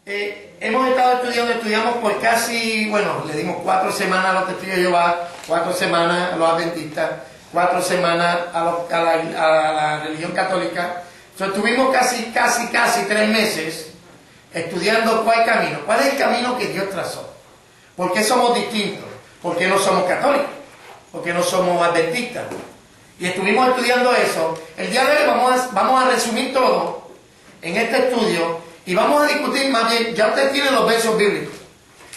Hemos estado estudiamos por casi, bueno, le dimos 4 semanas a los testigos de Jehová, 4 semanas a los adventistas, 4 semanas a la religión católica. Entonces, estuvimos casi 3 meses estudiando cuál es el camino que Dios trazó. ¿Por qué somos distintos? ¿Por qué no somos católicos? ¿Por qué no somos adventistas? Y estuvimos estudiando eso. El día de hoy vamos a resumir todo en este estudio y vamos a discutir más bien. Ya usted tiene los versos bíblicos.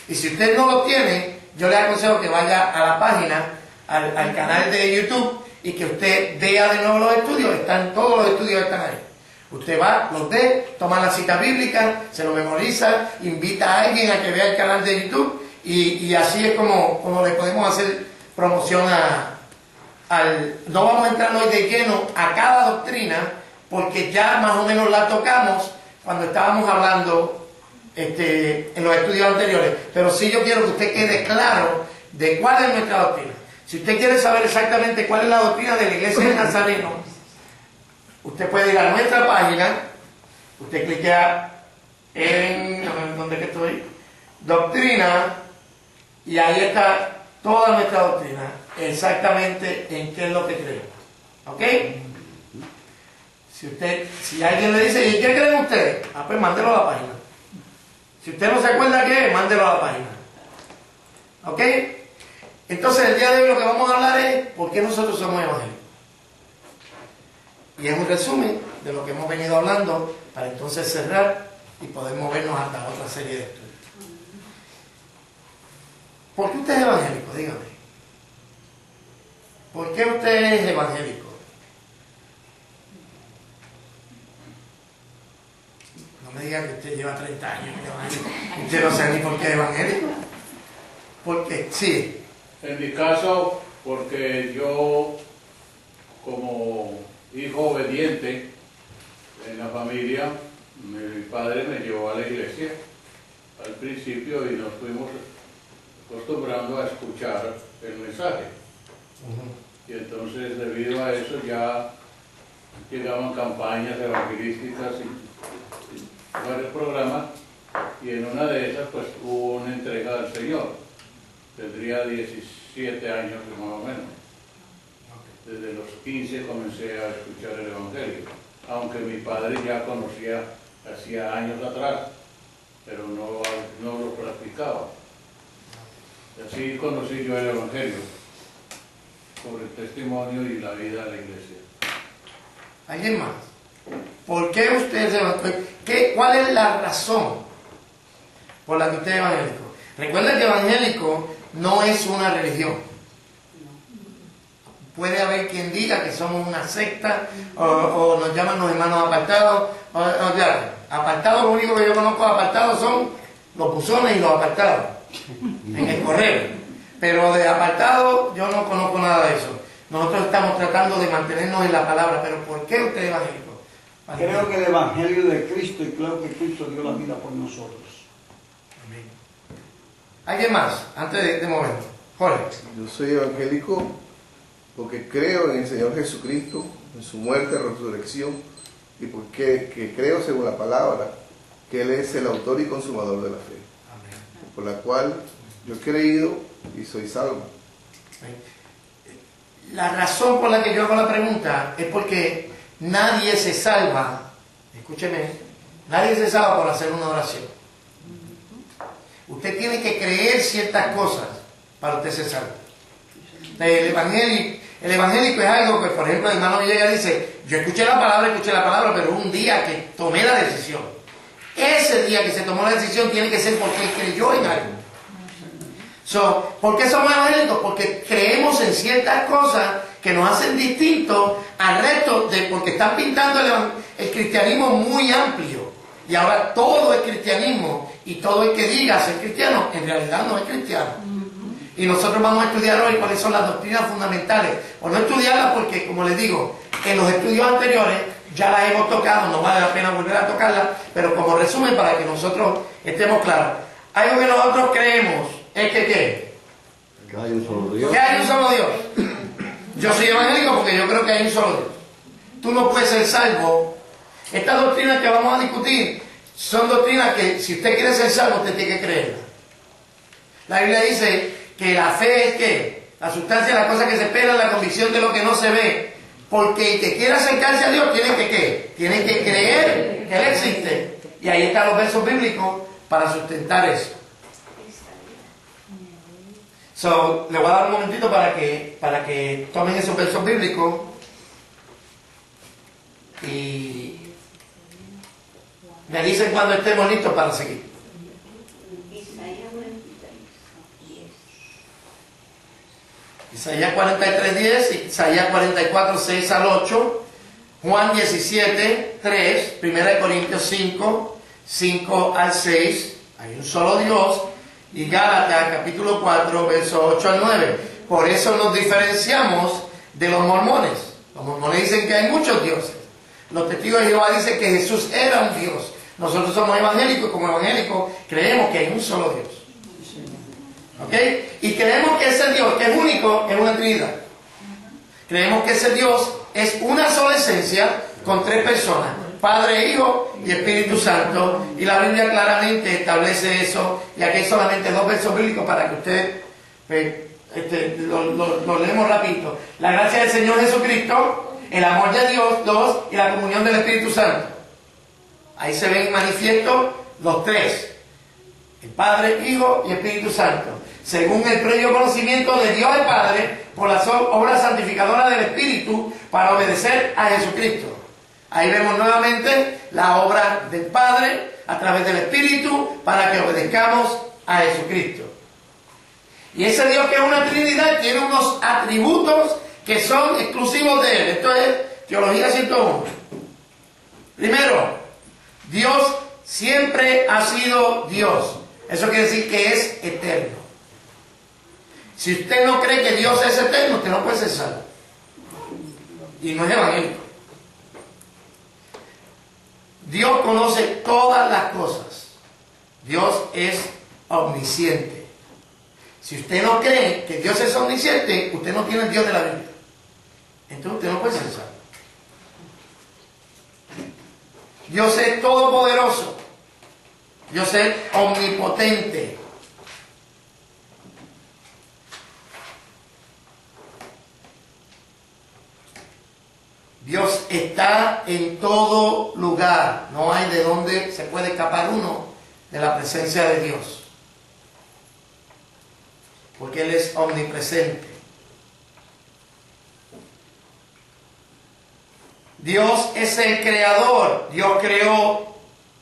Y si usted no los tiene, yo le aconsejo que vaya a la página, al canal de YouTube y que usted vea de nuevo los estudios. Todos los estudios están ahí. Usted va, los ve, toma la cita bíblica, se lo memoriza, invita a alguien a que vea el canal de YouTube y así es como le podemos hacer promoción no vamos a entrar hoy de lleno a cada doctrina porque ya más o menos la tocamos cuando estábamos hablando en los estudios anteriores, pero sí yo quiero que usted quede claro de cuál es nuestra doctrina. Si usted quiere saber exactamente cuál es la doctrina de la Iglesia de Nazareno, usted puede ir a nuestra página, usted cliquea ¿dónde que estoy? Doctrina, y ahí está toda nuestra doctrina, exactamente en qué es lo que creemos. ¿Ok? Si alguien le dice, ¿y qué creen ustedes? Pues mándelo a la página. Si usted no se acuerda qué es, mándelo a la página. ¿Ok? Entonces el día de hoy lo que vamos a hablar es ¿por qué nosotros somos evangélicos? Y es un resumen de lo que hemos venido hablando para entonces cerrar y poder movernos hasta otra serie de estudios. ¿Por qué usted es evangélico? Dígame. ¿Por qué usted es evangélico? No me diga que usted lleva 30 años evangélico. Usted no sabe ni por qué es evangélico. ¿Por qué? Sí. En mi caso, porque yo, como hijo obediente en la familia, mi padre me llevó a la iglesia al principio y nos fuimos acostumbrando a escuchar el mensaje. Y entonces, debido a eso, ya llegaban campañas evangelísticas y varios programas, y en una de esas pues hubo una entrega al Señor. Tendría 17 años más o menos. Desde los 15 comencé a escuchar el Evangelio, aunque mi padre ya conocía hacía años atrás, pero no lo practicaba. Así conocí yo el Evangelio, por el testimonio y la vida de la iglesia. ¿Alguien más? ¿Por qué usted es evangélico? ¿Cuál es la razón por la que usted es evangélico? Recuerda que evangélico no es una religión. Puede haber quien diga que somos una secta o nos llaman los hermanos apartados. Claro, apartados, lo único que yo conozco de apartados son los buzones y los apartados en el correo. Pero de apartados yo no conozco nada de eso. Nosotros estamos tratando de mantenernos en la palabra. Pero ¿por qué usted es evangélico? Creo que el Evangelio de Cristo y creo que Cristo dio la vida por nosotros. Amén. ¿Alguien más? Antes de movernos. Jorge. Yo soy evangélico porque creo en el Señor Jesucristo, en su muerte, resurrección, y porque creo, según la palabra, que Él es el autor y consumador de la fe. Amén. Por la cual yo he creído y soy salvo. La razón por la que yo hago la pregunta es porque nadie se salva, escúcheme, nadie se salva por hacer una oración. Usted tiene que creer ciertas cosas para usted ser salvo. El evangélico es algo que, por ejemplo, el hermano Villegas dice, yo escuché la palabra, pero un día que tomé la decisión. Ese día que se tomó la decisión tiene que ser porque él creyó en algo. ¿Por qué somos evangélicos? Porque creemos en ciertas cosas que nos hacen distintos al resto, porque están pintando el cristianismo muy amplio. Y ahora todo es cristianismo, y todo el que diga ser cristiano, en realidad no es cristiano. Y nosotros vamos a estudiar hoy cuáles son las doctrinas fundamentales. O no estudiarlas porque, como les digo, en los estudios anteriores ya las hemos tocado, no vale la pena volver a tocarlas, pero como resumen para que nosotros estemos claros. Algo que nosotros creemos es que ¿qué? Que hay un solo Dios. Que hay un solo Dios. Yo soy evangélico porque yo creo que hay un solo Dios. Tú no puedes ser salvo. Estas doctrinas que vamos a discutir son doctrinas que si usted quiere ser salvo, usted tiene que creerlas. La Biblia dice que la fe es ¿qué? La sustancia de las cosas que se esperan, la convicción de lo que no se ve. Porque el que quiera acercarse a Dios tiene que ¿qué? Tiene que creer que Él existe. Y ahí están los versos bíblicos para sustentar eso. So, le voy a dar un momentito para que tomen esos versos bíblicos y me dicen cuando estemos listos para seguir. Isaías 43:10, Isaías 44:6 al 8, Juan 17:3, 1 Corintios 5 al 6, hay un solo Dios, y Gálatas capítulo 4, versos 8 al 9. Por eso nos diferenciamos de los mormones. Los mormones dicen que hay muchos dioses. Los testigos de Jehová dicen que Jesús era un Dios. Nosotros somos evangélicos y como evangélicos creemos que hay un solo Dios. ¿Ok? Y creemos que ese Dios, que es único, es una Trinidad. Creemos que ese Dios es una sola esencia con tres personas: Padre, Hijo y Espíritu Santo. Y la Biblia claramente establece eso. Y aquí hay solamente dos versos bíblicos para que usted lo leemos rapidito. La gracia del Señor Jesucristo, el amor de Dios, dos, y la comunión del Espíritu Santo. Ahí se ven manifiesto los tres: el Padre, Hijo y Espíritu Santo, según el previo conocimiento de Dios el Padre por las obras santificadoras del Espíritu para obedecer a Jesucristo. Ahí vemos nuevamente la obra del Padre a través del Espíritu para que obedezcamos a Jesucristo. Y ese Dios, que es una Trinidad, tiene unos atributos que son exclusivos de Él. Esto es Teología 101. Primero, Dios siempre ha sido Dios. Eso quiere decir que es eterno. Si usted no cree que Dios es eterno, usted no puede ser salvo. Y no es evangélico. Dios conoce todas las cosas. Dios es omnisciente. Si usted no cree que Dios es omnisciente, usted no tiene el Dios de la Biblia. Entonces usted no puede ser salvo. Dios es todopoderoso. Dios es omnipotente. Dios está en todo lugar. No hay de dónde se puede escapar uno de la presencia de Dios. Porque Él es omnipresente. Dios es el creador. Dios creó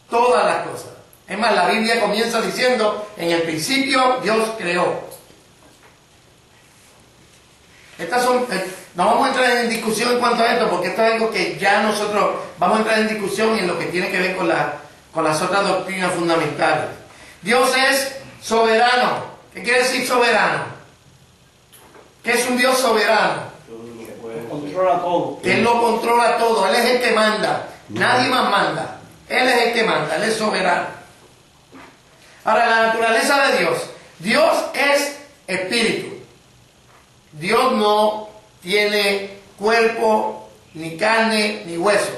todas las cosas. Es más, la Biblia comienza diciendo: en el principio Dios creó. No vamos a entrar en discusión en cuanto a esto, porque esto es algo que ya nosotros vamos a entrar en discusión en lo que tiene que ver con las otras doctrinas fundamentales. Dios es soberano. ¿Qué quiere decir soberano? ¿Qué es un Dios soberano? Controla todo. Él lo controla todo. Él es el que manda. Nadie más manda. Él es el que manda. Él es soberano. Ahora, la naturaleza de Dios. Dios es espíritu. Dios no tiene cuerpo, ni carne, ni huesos.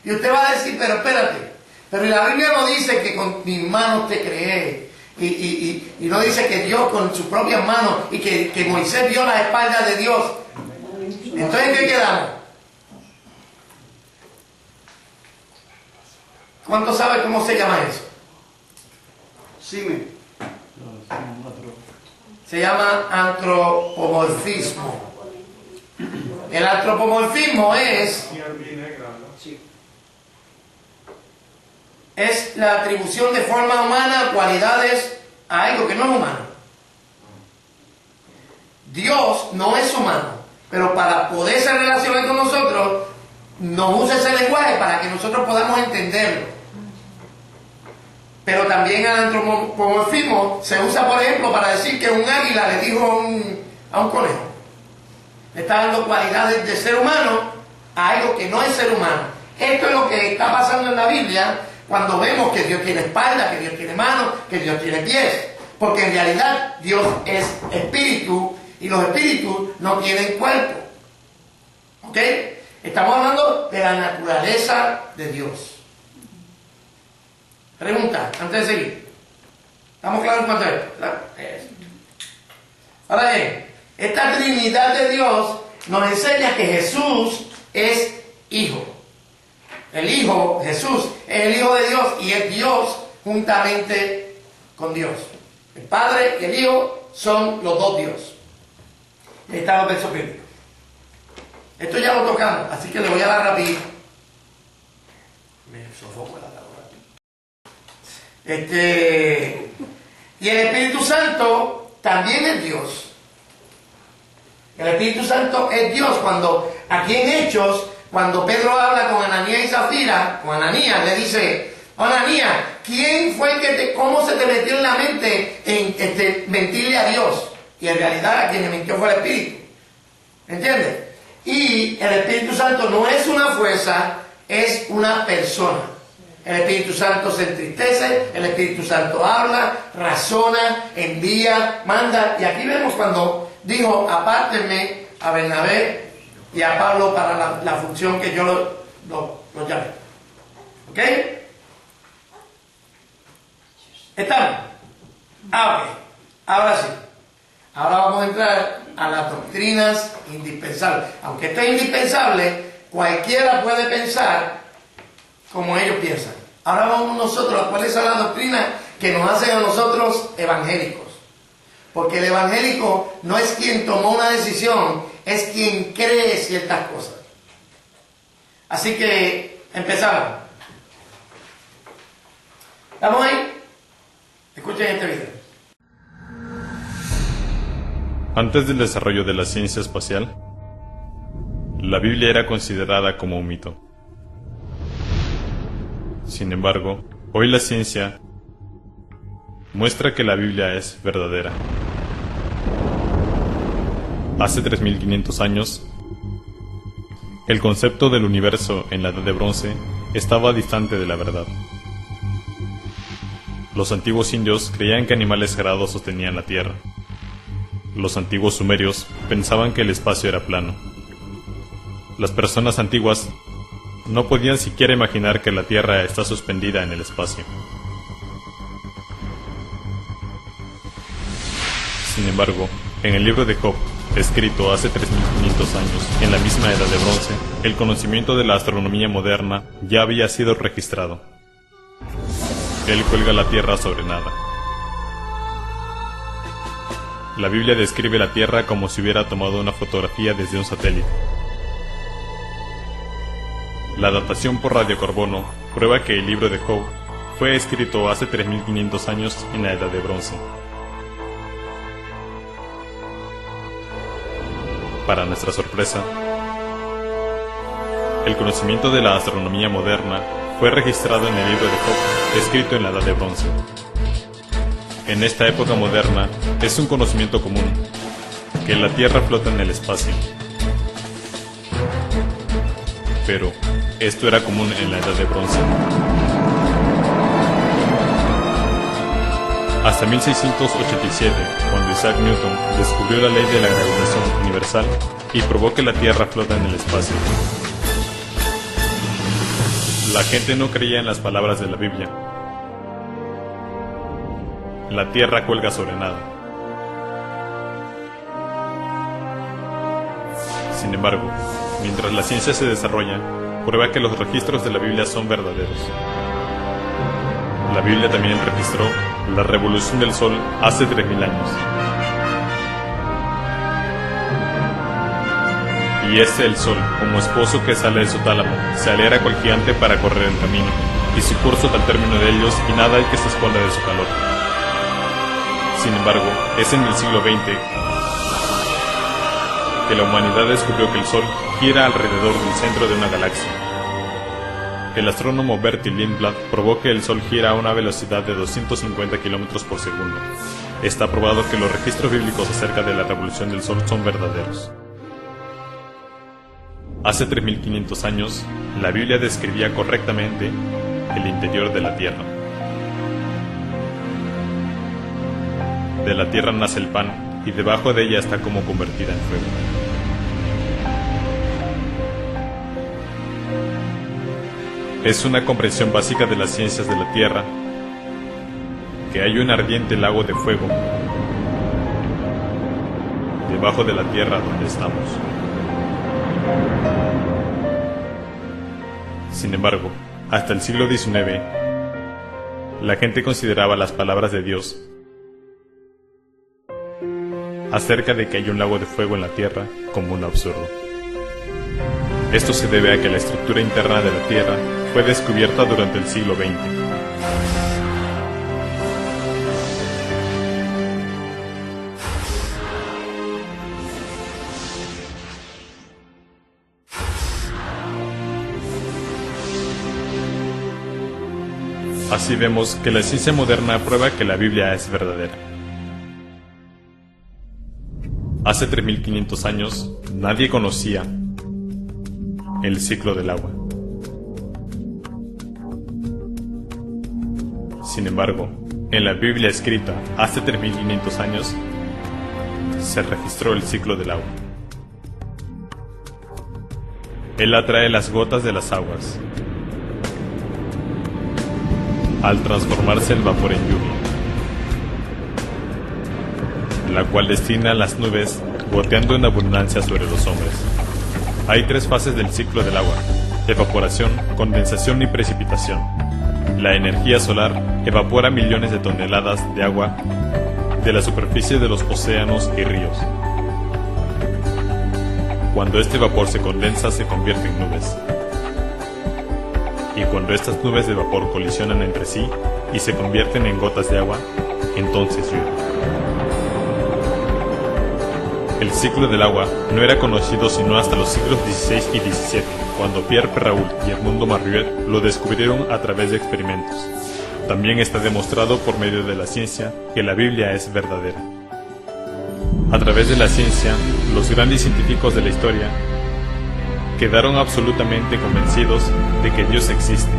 Y usted va a decir: pero espérate, pero la Biblia no dice que con mis manos te creé. Y no dice que Dios con sus propias manos, y que Moisés vio la espalda de Dios. Entonces, ¿en qué quedamos? ¿Cuánto sabe cómo se llama eso? Sime. Se llama antropomorfismo. El antropomorfismo es la atribución de forma humana, cualidades a algo que no es humano. Dios no es humano, pero para poderse relacionar con nosotros, nos usa ese lenguaje para que nosotros podamos entenderlo. Pero también el antropomorfismo se usa, por ejemplo, para decir que un águila le dijo a un conejo. Le está dando cualidades de ser humano a algo que no es ser humano. Esto es lo que está pasando en la Biblia cuando vemos que Dios tiene espalda, que Dios tiene manos, que Dios tiene pies. Porque en realidad Dios es espíritu y los espíritus no tienen cuerpo. ¿Ok? Estamos hablando de la naturaleza de Dios. Pregunta, antes de seguir. ¿Estamos claros en cuanto a esto? Ahora bien, esta Trinidad de Dios nos enseña que Jesús es Hijo. El Hijo, Jesús, es el Hijo de Dios y es Dios juntamente con Dios. El Padre y el Hijo son los dos Dios. Ahí están los versos bíblicos. Esto ya lo tocamos, así que le voy a dar rapidito. Me sofoco la palabra. Y el Espíritu Santo también es Dios. El Espíritu Santo es Dios. Cuando aquí en Hechos, cuando Pedro habla con Ananías y Zafira, con Ananías le dice: Ananías, ¿quién fue el que cómo se te metió en la mente en mentirle a Dios? Y en realidad a quien le mintió fue el Espíritu. ¿Entiendes? Y el Espíritu Santo no es una fuerza, es una persona. El Espíritu Santo se entristece, el Espíritu Santo habla, razona, envía, manda. Y aquí vemos cuando dijo: apártenme a Bernabé y a Pablo para la función que yo lo llamé. ¿Ok? ¿Estamos? Ok. Ahora sí. Ahora vamos a entrar a las doctrinas indispensables. Aunque esto es indispensable, cualquiera puede pensar como ellos piensan. Ahora vamos nosotros a cuáles son las doctrinas que nos hacen a nosotros evangélicos. Porque el evangélico no es quien tomó una decisión, es quien cree ciertas cosas. Así que empezamos. ¿Estamos ahí? Escuchen este video. Antes del desarrollo de la ciencia espacial, la Biblia era considerada como un mito. Sin embargo, hoy la ciencia muestra que la Biblia es verdadera. Hace 3500 años, el concepto del universo en la Edad de Bronce estaba distante de la verdad. Los antiguos indios creían que animales sagrados sostenían la Tierra. Los antiguos sumerios pensaban que el espacio era plano. Las personas antiguas no podían siquiera imaginar que la Tierra está suspendida en el espacio. Sin embargo, en el libro de Job, escrito hace 3500 años, en la misma Edad de Bronce, el conocimiento de la astronomía moderna ya había sido registrado. Él cuelga la Tierra sobre nada. La Biblia describe la Tierra como si hubiera tomado una fotografía desde un satélite. La datación por radiocarbono prueba que el libro de Job fue escrito hace 3500 años en la Edad de Bronce. Para nuestra sorpresa, el conocimiento de la astronomía moderna fue registrado en el libro de Job, escrito en la Edad de Bronce. En esta época moderna, es un conocimiento común que la Tierra flota en el espacio. Pero, esto era común en la Edad de Bronce. Hasta 1687, cuando Isaac Newton descubrió la ley de la gravitación universal y probó que la Tierra flota en el espacio. La gente no creía en las palabras de la Biblia. La Tierra cuelga sobre nada. Sin embargo, mientras la ciencia se desarrolla, prueba que los registros de la Biblia son verdaderos. La Biblia también registró la revolución del Sol hace 3000 años. Y es el Sol, como esposo que sale de su tálamo, se alera cual gigante para correr el camino, y su curso está al término de ellos, y nada hay que se esconda de su calor. Sin embargo, es en el siglo XX que la humanidad descubrió que el Sol gira alrededor del centro de una galaxia. El astrónomo Bertil Lindblad probó que el Sol gira a una velocidad de 250 km por segundo. Está probado que los registros bíblicos acerca de la revolución del Sol son verdaderos. Hace 3500 años, la Biblia describía correctamente el interior de la Tierra. De la Tierra nace el pan, y debajo de ella está como convertida en fuego. Es una comprensión básica de las ciencias de la Tierra que hay un ardiente lago de fuego debajo de la tierra donde estamos. Sin embargo, hasta el siglo XIX, la gente consideraba las palabras de Dios acerca de que hay un lago de fuego en la tierra como un absurdo. Esto se debe a que la estructura interna de la tierra fue descubierta durante el siglo XX. Así vemos que la ciencia moderna prueba que la Biblia es verdadera. Hace 3500 años, nadie conocía el ciclo del agua. Sin embargo, en la Biblia escrita hace 3500 años, se registró el ciclo del agua. Él atrae las gotas de las aguas al transformarse el vapor en lluvia, la cual destina las nubes goteando en abundancia sobre los hombres. Hay 3 fases del ciclo del agua: evaporación, condensación y precipitación. La energía solar evapora millones de toneladas de agua de la superficie de los océanos y ríos. Cuando este vapor se condensa, se convierte en nubes. Y cuando estas nubes de vapor colisionan entre sí y se convierten en gotas de agua, entonces llueve. El ciclo del agua no era conocido sino hasta los siglos XVI y XVII, cuando Pierre Perrault y Edmundo Marriott lo descubrieron a través de experimentos. También está demostrado por medio de la ciencia que la Biblia es verdadera. A través de la ciencia, los grandes científicos de la historia quedaron absolutamente convencidos de que Dios existe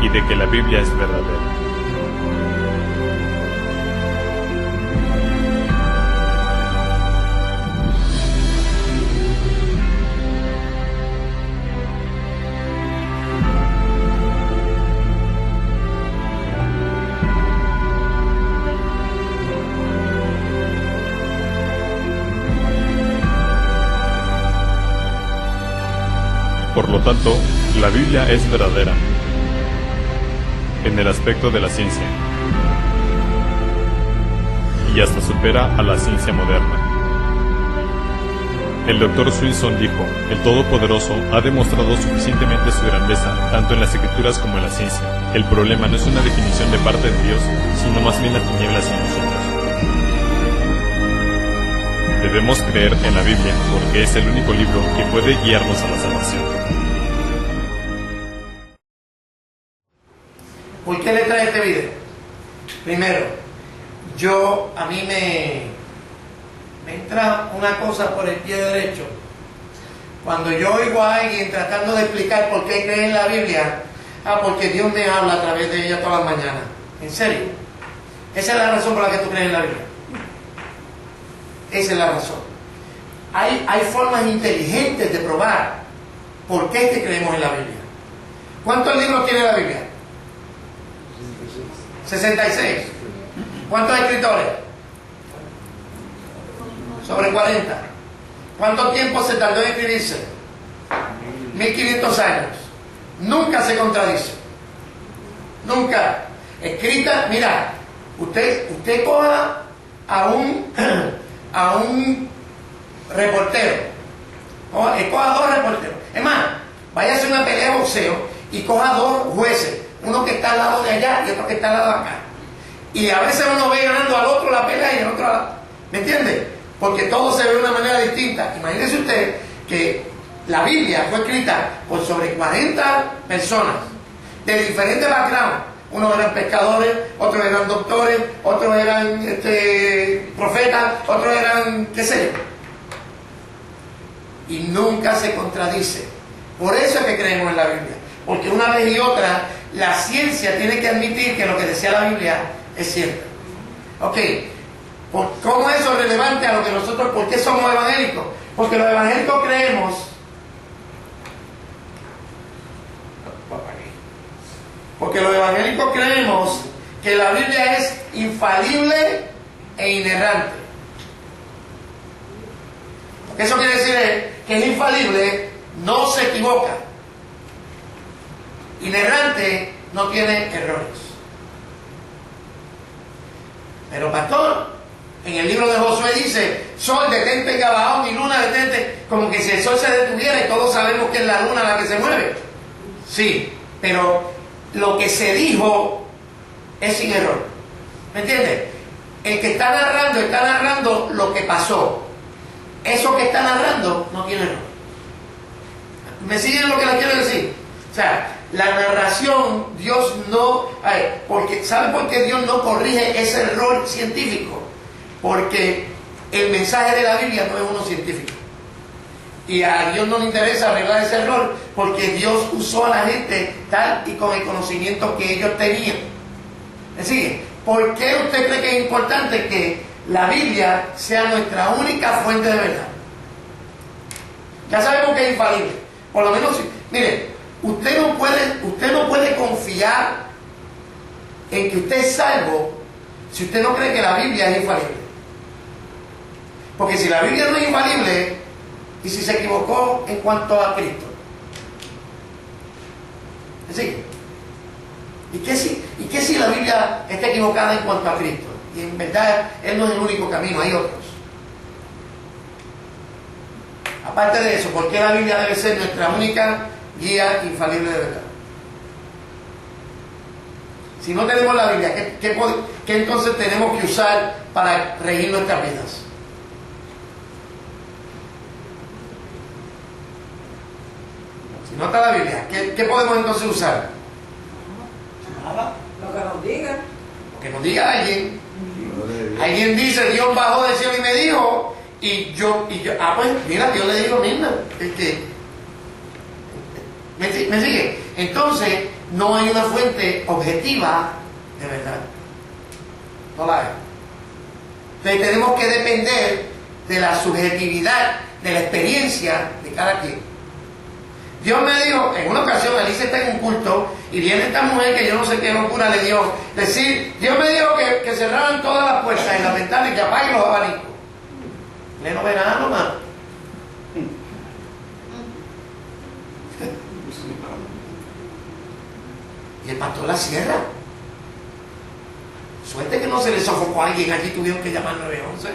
y de que la Biblia es verdadera. Por lo tanto, la Biblia es verdadera en el aspecto de la ciencia y hasta supera a la ciencia moderna. El Dr. Swinson dijo: el Todopoderoso ha demostrado suficientemente su grandeza tanto en las escrituras como en la ciencia. El problema no es una definición de parte de Dios, sino más bien las tinieblas en nosotros. Debemos creer en la Biblia porque es el único libro que puede guiarnos a la salvación. ¿Por qué le trae este video? Primero, a mí me entra una cosa por el pie derecho. Cuando yo oigo a alguien tratando de explicar por qué cree en la Biblia, porque Dios me habla a través de ella todas las mañanas. ¿En serio? Esa es la razón por la que tú crees en la Biblia. Esa es la razón. Hay formas inteligentes de probar por qué es que creemos en la Biblia. ¿Cuántos libros tiene la Biblia? 66. ¿Cuántos escritores? Sobre 40. ¿Cuánto tiempo se tardó en escribirse? 1500 años. Nunca se contradice. Nunca. Escrita, mira, usted coja a un reportero, coja 2 reporteros. Es más, vaya a hacer una pelea de boxeo y coja 2 jueces, uno que está al lado de allá y otro que está al lado de acá. Y a veces uno ve ganando al otro la pelea y el otro ¿me entiende? Porque todo se ve de una manera distinta. Imagínese usted que la Biblia fue escrita por sobre 40 personas de diferentes backgrounds. Unos eran pescadores, otros eran doctores, otros eran profetas, otros eran qué sé yo. Y nunca se contradice. Por eso es que creemos en la Biblia. Porque una vez y otra, la ciencia tiene que admitir que lo que decía la Biblia es cierto. Ok, ¿cómo es eso relevante a lo que nosotros, por qué somos evangélicos? Porque los evangélicos creemos que la Biblia es infalible e inerrante. Lo que eso quiere decir es que es infalible, no se equivoca. Inerrante, no tiene errores. Pero pastor, en el libro de Josué dice: sol, detente en Gabaón, y luna, detente. Como que si el sol se detuviera, y todos sabemos que es la luna la que se mueve. Sí, pero lo que se dijo es sin error. ¿Me entiendes? El que está narrando lo que pasó. Eso que está narrando no tiene error. ¿Me siguen lo que les quiero decir? O sea, la narración, Dios no... ¿saben por qué Dios no corrige ese error científico? Porque el mensaje de la Biblia no es uno científico. Y a Dios no le interesa arreglar ese error, porque Dios usó a la gente tal y con el conocimiento que ellos tenían. ¿Me sigue? ¿Por qué usted cree que es importante que la Biblia sea nuestra única fuente de verdad? Ya sabemos que es infalible. Por lo menos, mire, usted no puede confiar en que usted es salvo si usted no cree que la Biblia es infalible. Porque si la Biblia no es infalible, y si se equivocó en cuanto a Cristo. ¿Me sigue? ¿Y qué si la Biblia está equivocada en cuanto a Cristo? Y en verdad Él no es el único camino, hay otros. Aparte de eso, ¿por qué la Biblia debe ser nuestra única guía infalible de verdad? Si no tenemos la Biblia, ¿qué entonces tenemos que usar para regir nuestras vidas? Si no está la Biblia, ¿qué podemos entonces usar? Nada. Lo que nos digan. Lo que nos diga alguien. Alguien dice: Dios bajó del cielo y me dijo, y yo, pues mira, Dios le dijo: mira, ¿me sigue? Entonces no hay una fuente objetiva de verdad. No la hay. Entonces tenemos que depender de la subjetividad, de la experiencia de cada quien. Dios me dijo, en una ocasión, Alicia está en un culto y viene esta mujer que yo no sé qué locura le dio, decir: Dios me dijo que cerraran todas las puertas y las ventanas y que apaguen los abanicos. Pleno verano, mano. Y el pastor la cierra. Suerte que no se le sofocó a alguien, allí tuvieron que llamar 911.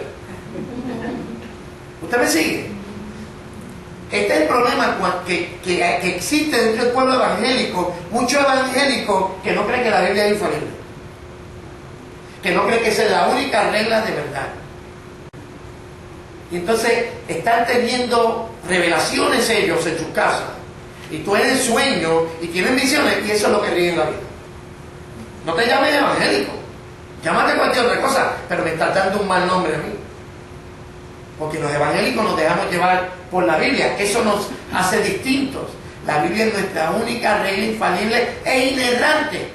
¿Usted me sigue? Este es el problema que existe dentro del pueblo evangélico. Muchos evangélicos que no creen que la Biblia es infalible, que no creen que esa es la única regla de verdad. Y entonces están teniendo revelaciones ellos en sus casas, y tú eres sueño y tienes visiones, y eso es lo que rige en la vida. No te llames evangélico, llámate cualquier otra cosa, pero me estás dando un mal nombre a mí. Porque los evangélicos nos dejamos llevar por la Biblia. Eso nos hace distintos. La Biblia es nuestra única regla infalible e inerrante.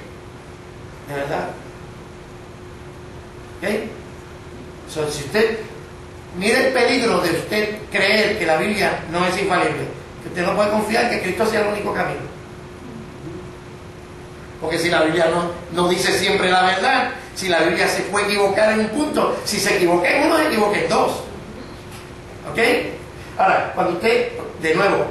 ¿De verdad? ¿Ok? Si usted mire el peligro de usted creer que la Biblia no es infalible, que usted no puede confiar que Cristo sea el único camino. Porque si la Biblia no dice siempre la verdad, si la Biblia se puede equivocar en un punto, si se equivoca en uno, se equivoca en dos. ¿Ok? Ahora, cuando usted, de nuevo,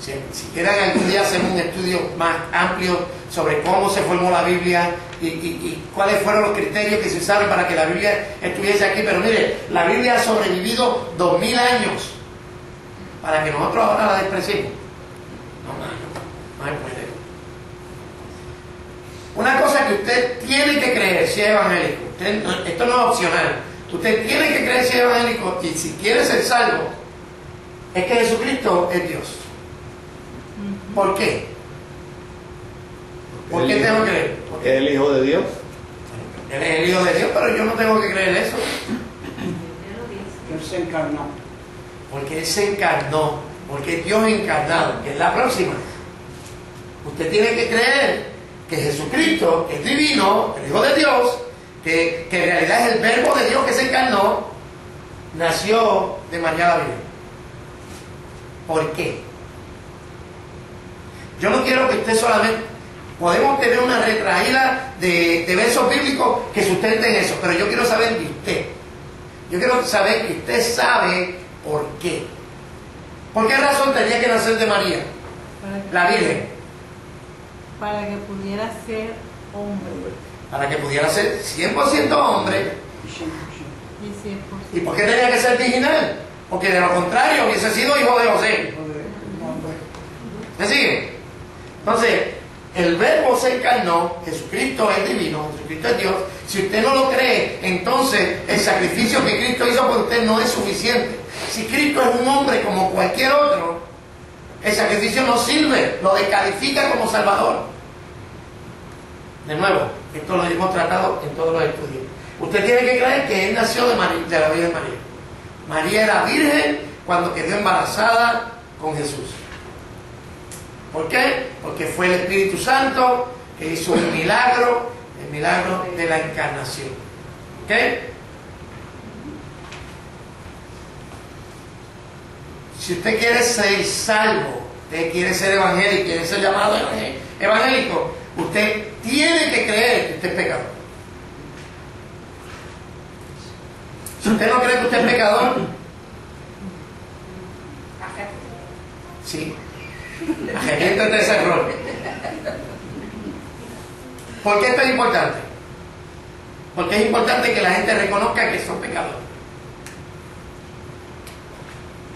si quieran algún día hacer un estudio más amplio sobre cómo se formó la Biblia y cuáles fueron los criterios que se usaron para que la Biblia estuviese aquí, pero mire, la Biblia ha sobrevivido 2000 años para que nosotros ahora la despreciemos. No se puede. Una cosa que usted tiene que creer si es evangélico, esto no es opcional. Usted tiene que creer si es evangélico, y si quiere ser salvo, es que Jesucristo es Dios. ¿Por qué? ¿Por qué tengo que creer? ¿Es el Hijo de Dios? Él es el Hijo de Dios, pero yo no tengo que creer eso. Él se encarnó. Porque Él se encarnó, porque es Dios encarnado, que es la próxima. Usted tiene que creer que Jesucristo es divino, el Hijo de Dios, que en realidad es el verbo de Dios que se encarnó, nació de María la Virgen. ¿Por qué? Yo no quiero que usted solamente... Podemos tener una retraída de versos bíblicos que sustenten eso, pero yo quiero saber de usted. Yo quiero saber que usted sabe por qué. ¿Por qué razón tenía que nacer de María, la Virgen? Para que pudiera ser hombre. Para que pudiera ser 100% hombre. Y 100%. ¿Y por qué tenía que ser virginal? Porque de lo contrario hubiese sido hijo de José. ¿Me sigue? Entonces, el verbo se encarnó, Jesucristo es divino, Jesucristo es Dios. Si usted no lo cree, entonces el sacrificio que Cristo hizo por usted no es suficiente. Si Cristo es un hombre como cualquier otro, el sacrificio no sirve, lo descalifica como Salvador. De nuevo, esto lo hemos tratado en todos los estudios. Usted tiene que creer que Él nació de la Virgen María. María era virgen cuando quedó embarazada con Jesús. ¿Por qué? Porque fue el Espíritu Santo que hizo el milagro de la encarnación. ¿Ok? Si usted quiere ser salvo, usted quiere ser evangélico, quiere ser llamado evangélico, usted tiene que creer que usted es pecador. Si usted no cree que usted es pecador, sí, arrepiéntete de ese error. ¿Por qué esto es importante? Porque es importante que la gente reconozca que son pecadores.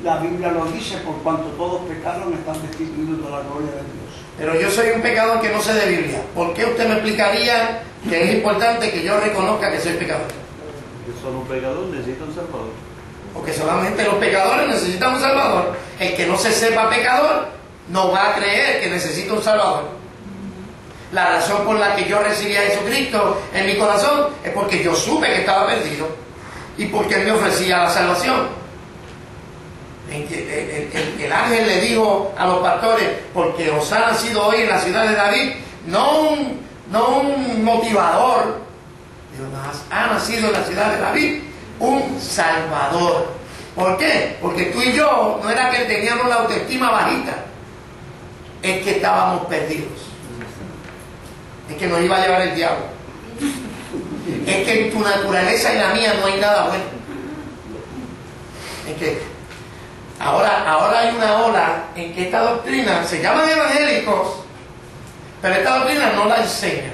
La Biblia lo dice, por cuanto todos pecaron están destituidos de la gloria de Dios. Pero yo soy un pecador que no sé de Biblia. ¿Por qué usted me explicaría que es importante que yo reconozca que soy pecador? Que solo un pecador necesita un salvador. Porque solamente los pecadores necesitan un salvador. El que no se sepa pecador no va a creer que necesita un salvador. La razón por la que yo recibí a Jesucristo en mi corazón es porque yo supe que estaba perdido y porque Él me ofrecía la salvación. El ángel le dijo a los pastores: porque os ha nacido hoy en la ciudad de David, no un motivador, ha nacido en la ciudad de David un salvador. ¿Por qué? Porque tú y yo no era que teníamos la autoestima bajita, es que estábamos perdidos, es que nos iba a llevar el diablo, es que en tu naturaleza y la mía no hay nada bueno, es que ahora hay una ola en que esta doctrina se llaman evangélicos, pero esta doctrina no la enseña.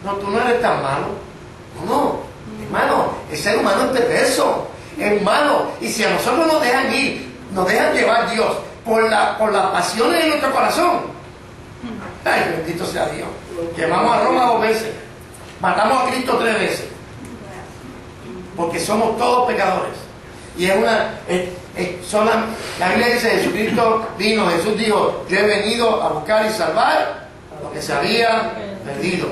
No, tú no eres tan malo. No, hermano, el ser humano es perverso, hermano, y si a nosotros nos dejan ir, nos dejan llevar Dios por las pasiones de nuestro corazón, ay, bendito sea Dios, quemamos a Roma 2 veces, matamos a Cristo 3 veces, porque somos todos pecadores. Y es la Biblia dice: Jesucristo vino, Jesús dijo: yo he venido a buscar y salvar lo que se había perdido.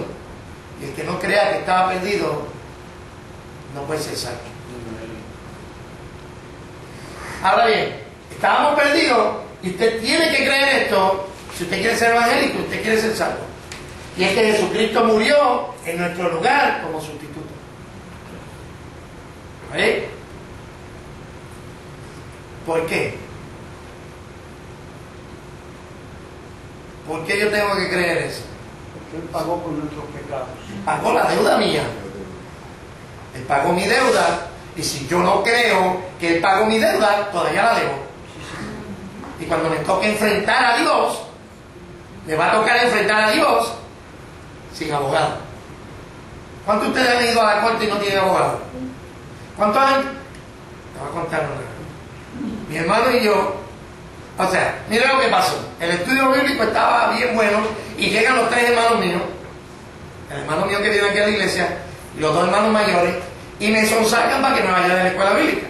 Y el que no crea que estaba perdido no puede ser salvo. Ahora bien, estábamos perdidos y usted tiene que creer esto. Si usted quiere ser evangélico, usted quiere ser salvo. Y es que Jesucristo murió en nuestro lugar como sustituto. ¿Vale? ¿Por qué? ¿Por qué yo tengo que creer eso? Porque Él pagó por nuestros pecados. Pagó la deuda mía. Él pagó mi deuda. Y si yo no creo que Él pagó mi deuda, todavía la debo. Y cuando me toque enfrentar a Dios, me va a tocar enfrentar a Dios sin abogado. ¿Cuántos de ustedes han ido a la corte y no tienen abogado? ¿Cuántos han? Te voy a contar una. Mi hermano y yo, o sea, mira lo que pasó. El estudio bíblico estaba bien bueno y llegan los 3 hermanos míos, el hermano mío que viene aquí a la iglesia y los 2 hermanos mayores, y me sonsacan para que me vaya de la escuela bíblica.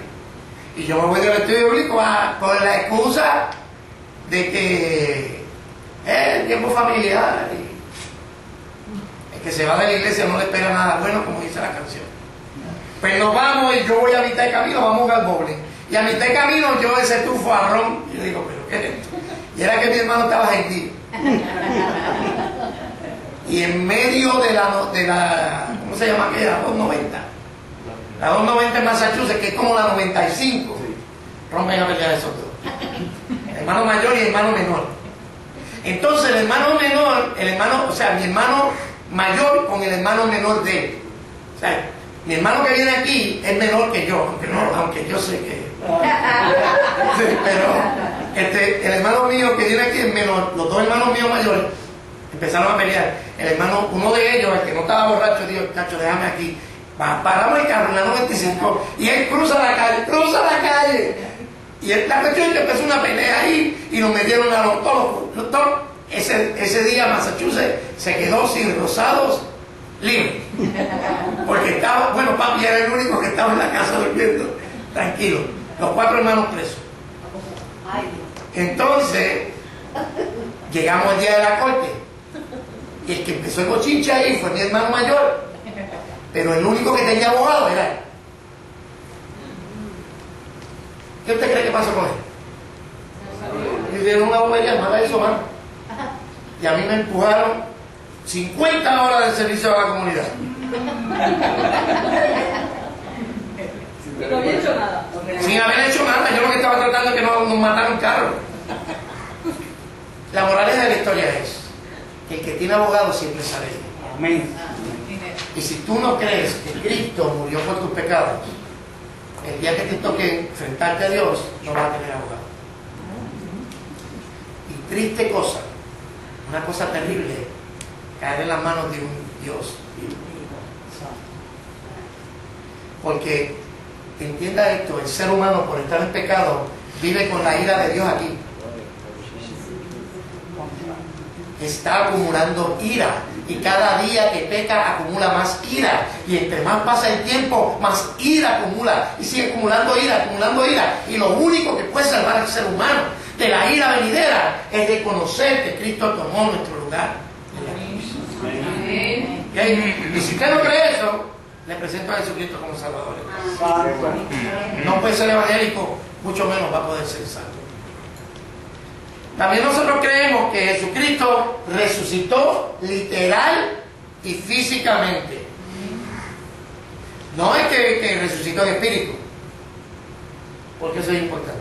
Y yo me voy del estudio bíblico con la excusa de que es el tiempo familiar y el que se va de la iglesia no le espera nada bueno, como dice la canción. Pues nos vamos y yo voy a mitad de camino, vamos a jugar bowling. Y a mitad de camino yo ese tufo a ron, y yo digo: ¿pero qué es esto? Y era que mi hermano estaba gentil. Y en medio de la ¿cómo se llama aquella? La 290. La 290 en Massachusetts, que es como la 95. Rompen a pelear esos dos. Hermano mayor y hermano menor. Entonces el hermano menor, o sea, mi hermano mayor con el hermano menor de él. O sea, mi hermano que viene aquí es menor que yo, aunque yo sé que... Sí, pero el hermano mío que viene aquí es menor. Los dos hermanos míos mayores empezaron a pelear. El hermano, uno de ellos, el que no estaba borracho, dijo, cacho, déjame aquí. Paramos el carro en la 95 y él cruza la calle. Y la cuestión es que empezó una pelea ahí y nos metieron a los todos. Ese día Massachusetts se quedó sin rosados libres. Porque estaba, bueno, papi era el único que estaba en la casa durmiendo, tranquilo. Los 4 hermanos presos. Entonces, llegamos al día de la corte. Y el que empezó el bochinche ahí fue mi hermano mayor. Pero el único que tenía abogado era él. ¿Qué usted cree que pasó con él? Le dieron una bobería, no haga eso, mano. Y a mí me empujaron 50 horas de servicio a la comunidad. Y no había hecho nada. Sin haber hecho nada, yo lo que estaba tratando es que no nos mataran carro. La moraleja de la historia es que el que tiene abogado siempre sale bien. Amén. Y si tú no crees que Cristo murió por tus pecados, el día que te toque enfrentarte a Dios, no vas a tener abogado. Y triste cosa, una cosa terrible, caer en las manos de un Dios vivo. Porque, entienda esto, el ser humano por estar en pecado vive con la ira de Dios aquí. Está acumulando ira y cada día que peca acumula más ira y entre más pasa el tiempo más ira acumula y sigue acumulando ira y lo único que puede salvar al ser humano de la ira venidera es reconocer que Cristo tomó nuestro lugar en la cruz. ¿Okay? Y si usted no cree eso, le presento a Jesucristo como Salvador. No puede ser evangélico, mucho menos va a poder ser salvo. También nosotros creemos que Jesucristo resucitó literal y físicamente. No es que resucitó en espíritu, porque eso es importante.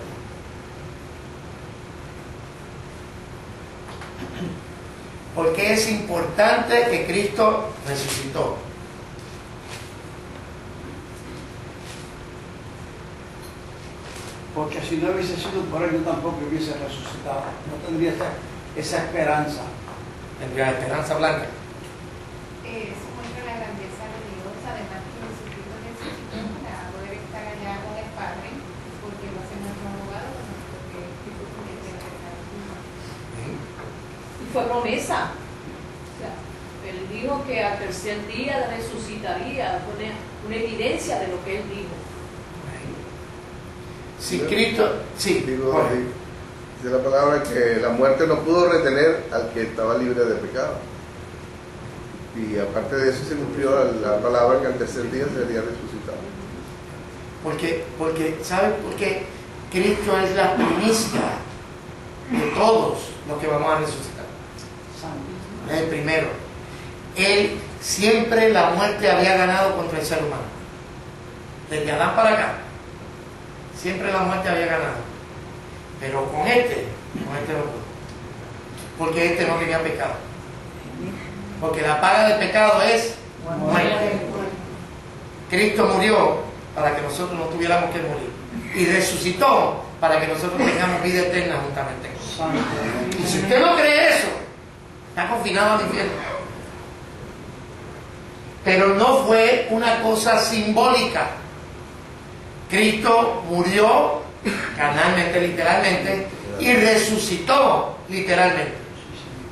Porque es importante que Cristo resucitó. Porque si no hubiese sido por él, yo tampoco hubiese resucitado. No tendría esa esperanza. Tendría esperanza blanca. Eso muestra la grandeza de Dios, además que Jesucristo resucitó para poder estar allá con el Padre, porque va a ser nuestro abogado, porque Cristo tiene que regresar. Y fue promesa. O sea, él dijo que al tercer día resucitaría, fue una evidencia de lo que él dijo. Si Cristo, sí, dice la palabra que la muerte no pudo retener al que estaba libre de pecado. Y aparte de eso se cumplió la palabra que al tercer día sería resucitado. Porque ¿saben por qué? Cristo es la primicia de todos los que vamos a resucitar. Es el primero. Él siempre la muerte había ganado contra el ser humano. Desde Adán para acá. Siempre la muerte había ganado. Pero con este no pudo. Porque este no tenía pecado. Porque la paga del pecado es muerte. Cristo murió para que nosotros no tuviéramos que morir. Y resucitó para que nosotros tengamos vida eterna juntamente con Él. Y si usted no cree eso, está confinado al infierno. Pero no fue una cosa simbólica. Cristo murió carnalmente, literalmente, y resucitó literalmente,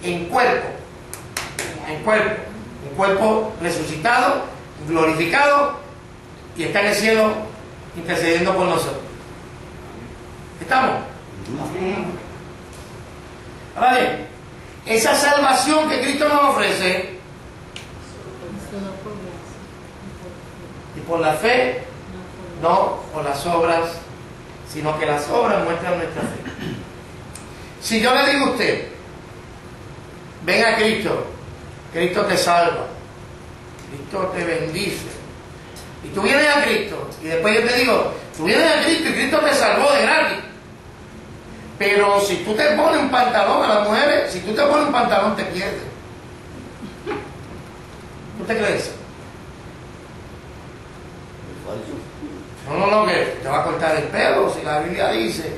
en cuerpo, un cuerpo resucitado, glorificado, y está en el cielo intercediendo por nosotros. ¿Estamos? Ahora bien, esa salvación que Cristo nos ofrece, y por la fe, no por las obras, sino que las obras muestran nuestra fe. Si yo le digo a usted, ven a Cristo, Cristo te salva, Cristo te bendice, y tú vienes a Cristo, y después yo te digo, tú vienes a Cristo y Cristo te salvó de gratis, Pero si tú te pones un pantalón a las mujeres, si tú te pones un pantalón te pierdes. ¿Tú te crees eso? No, que te va a cortar el pelo. Si la Biblia dice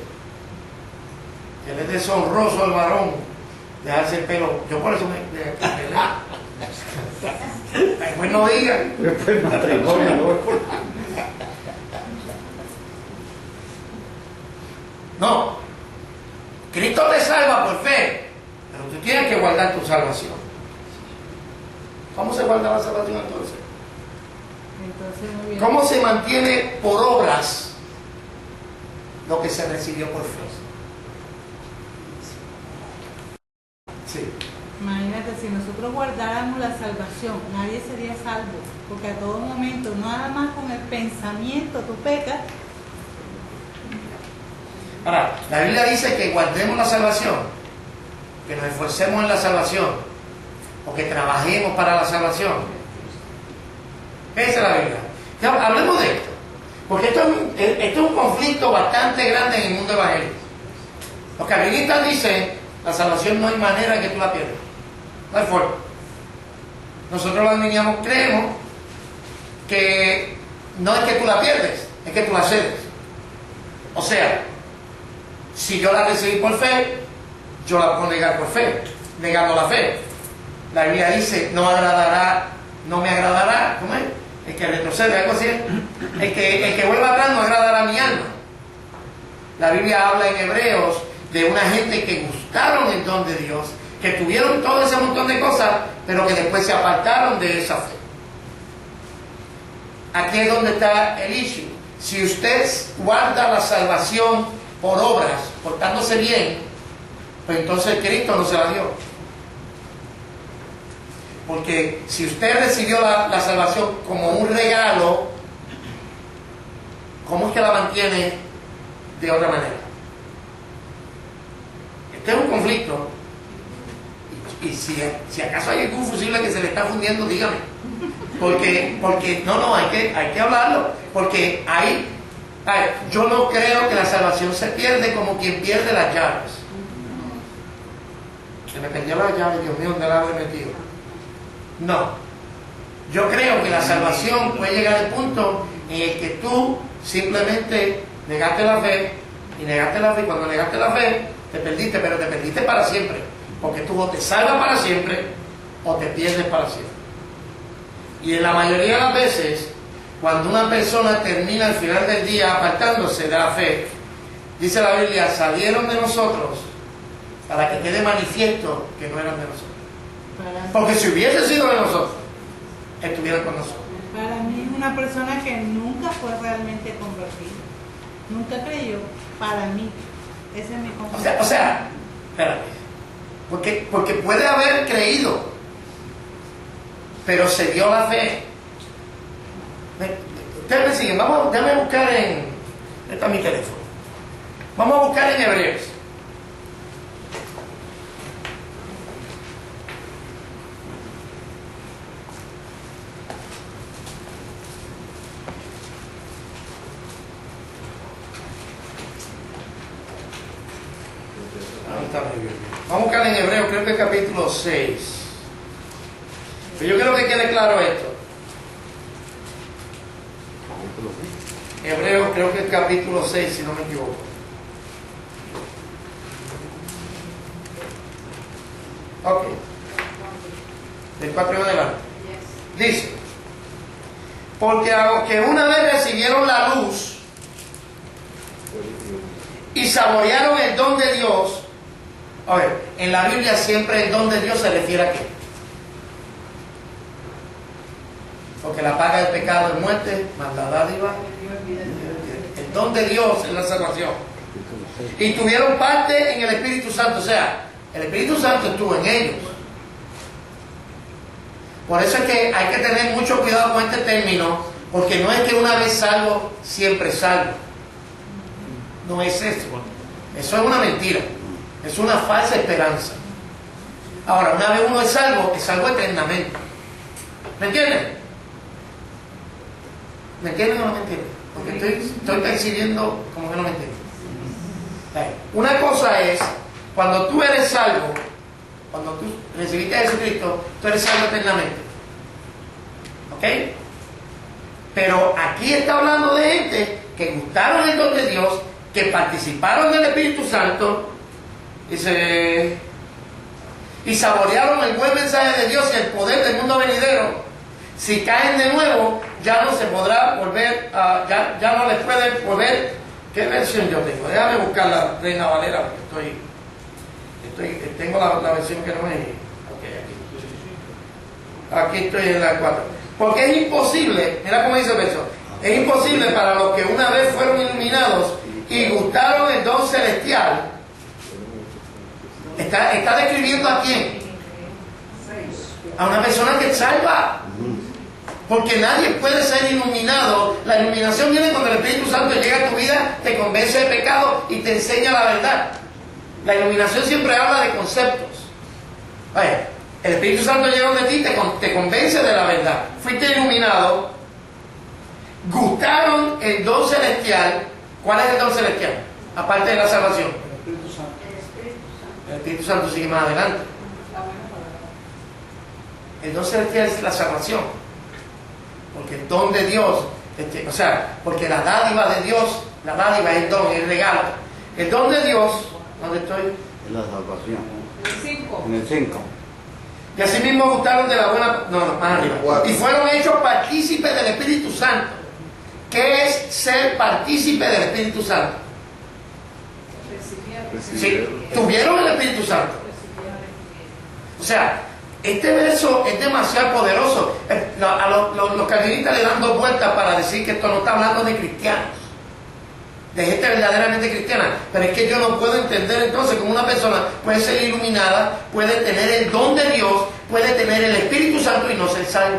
que le es deshonroso al varón dejarse el pelo. Yo por eso me después no digan. Después matrimonio, No. Cristo te salva por fe, pero tú tienes que guardar tu salvación. ¿Cómo se guarda la salvación entonces? Entonces, muy bien. ¿Cómo se mantiene por obras lo que se recibió por fe? Sí. Imagínate, si nosotros guardáramos la salvación, nadie sería salvo, porque a todo momento, nada más con el pensamiento, tú pecas. Ahora, la Biblia dice que guardemos la salvación, que nos esforcemos en la salvación, o que trabajemos para la salvación. ¿Qué dice la Biblia? Ya, hablemos de esto, porque esto es un conflicto bastante grande en el mundo evangélico. Los calvinistas dicen, la salvación no hay manera que tú la pierdas, no hay forma. Nosotros los arminianos creemos que no es que tú la pierdes, es que tú la cedes. O sea, si yo la recibí por fe, yo la puedo negar por fe, negando la fe. La Biblia dice, no me agradará, ¿cómo es? El que retrocede, algo así. El que vuelva atrás no agradará a mi alma. La Biblia habla en Hebreos de una gente que gustaron el don de Dios, que tuvieron todo ese montón de cosas, pero que después se apartaron de esa fe. Aquí es donde está el issue. Si usted guarda la salvación por obras, portándose bien, pues entonces Cristo no se la dio. Porque si usted recibió la salvación como un regalo, ¿cómo es que la mantiene de otra manera? Este es un conflicto. Y si acaso hay algún fusible que se le está fundiendo, dígame. Porque no, hay que hablarlo. Porque yo no creo que la salvación se pierde como quien pierde las llaves. Se me perdió las llaves, Dios mío, ¿dónde la habré metido? No. Yo creo que la salvación puede llegar al punto en el que tú simplemente negaste la fe, y cuando negaste la fe, te perdiste, pero te perdiste para siempre. Porque tú o te salvas para siempre, o te pierdes para siempre. Y en la mayoría de las veces, cuando una persona termina al final del día apartándose de la fe, dice la Biblia, salieron de nosotros para que quede manifiesto que no eran de nosotros. Porque si hubiese sido de nosotros, estuvieran con nosotros. Para mí es una persona que nunca fue realmente convertida. Nunca creyó. Para mí. Ese es mi concepto. O sea, espérate. Porque puede haber creído, pero se dio la fe. Ustedes me siguen. Déjame buscar en... Este es mi teléfono. Vamos a buscar en Hebreos. Vamos a buscar en Hebreos, creo que es capítulo 6. Pero yo quiero que quede claro esto. Hebreos, creo que es capítulo 6, si no me equivoco. Ok. Del 4 en adelante. Dice: porque a los que una vez recibieron la luz y saborearon el don de Dios. A ver, en la Biblia siempre el don de Dios se refiere a qué. Porque la paga del pecado es muerte, mas la dádiva. El don de Dios es la salvación. Y tuvieron parte en el Espíritu Santo, o sea, el Espíritu Santo estuvo en ellos. Por eso es que hay que tener mucho cuidado con este término, porque no es que una vez salvo, siempre salvo. No es eso. Eso es una mentira. Es una falsa esperanza. Ahora, una vez uno es salvo eternamente. ¿Me entienden? ¿Me entienden o no me entienden? Porque estoy percibiendo como que no me entienden. Una cosa es, cuando tú eres salvo, cuando tú recibiste a Jesucristo, tú eres salvo eternamente. ¿Ok? Pero aquí está hablando de gente que gustaron el don de Dios, que participaron del Espíritu Santo y saborearon el buen mensaje de Dios y el poder del mundo venidero. Si caen de nuevo, ya no se podrá volver, ya no les pueden volver. ¿Qué versión yo tengo? Déjame buscar la Reina Valera, porque tengo la versión que no es. Aquí estoy en la 4. Porque es imposible, mira cómo dice el verso, es imposible para los que una vez fueron iluminados y gustaron el don celestial. Está describiendo a quién? A una persona que es salva. Porque nadie puede ser iluminado. La iluminación viene cuando el Espíritu Santo llega a tu vida, te convence de pecado y te enseña la verdad. La iluminación siempre habla de conceptos. Vaya, el Espíritu Santo llega donde ti, te convence de la verdad. Fuiste iluminado, gustaron el don celestial. ¿Cuál es el don celestial? Aparte de la salvación. El Espíritu Santo. El Espíritu Santo sigue más adelante. El don celestial es la salvación. Porque el don de Dios, porque la dádiva de Dios, la dádiva es el don, es el regalo. El don de Dios, ¿dónde estoy? En la salvación. El 5. En el 5. Y así mismo gustaron de la buena... No, más arriba. Y fueron hechos partícipes del Espíritu Santo. ¿Qué es ser partícipe del Espíritu Santo? Sí, tuvieron el Espíritu Santo. O sea, este verso es demasiado poderoso. Los calvinistas le dan dos vueltas para decir que esto no está hablando de cristianos, de gente verdaderamente cristiana. Pero es que yo no puedo entender entonces cómo una persona puede ser iluminada, puede tener el don de Dios, puede tener el Espíritu Santo y no ser salvo.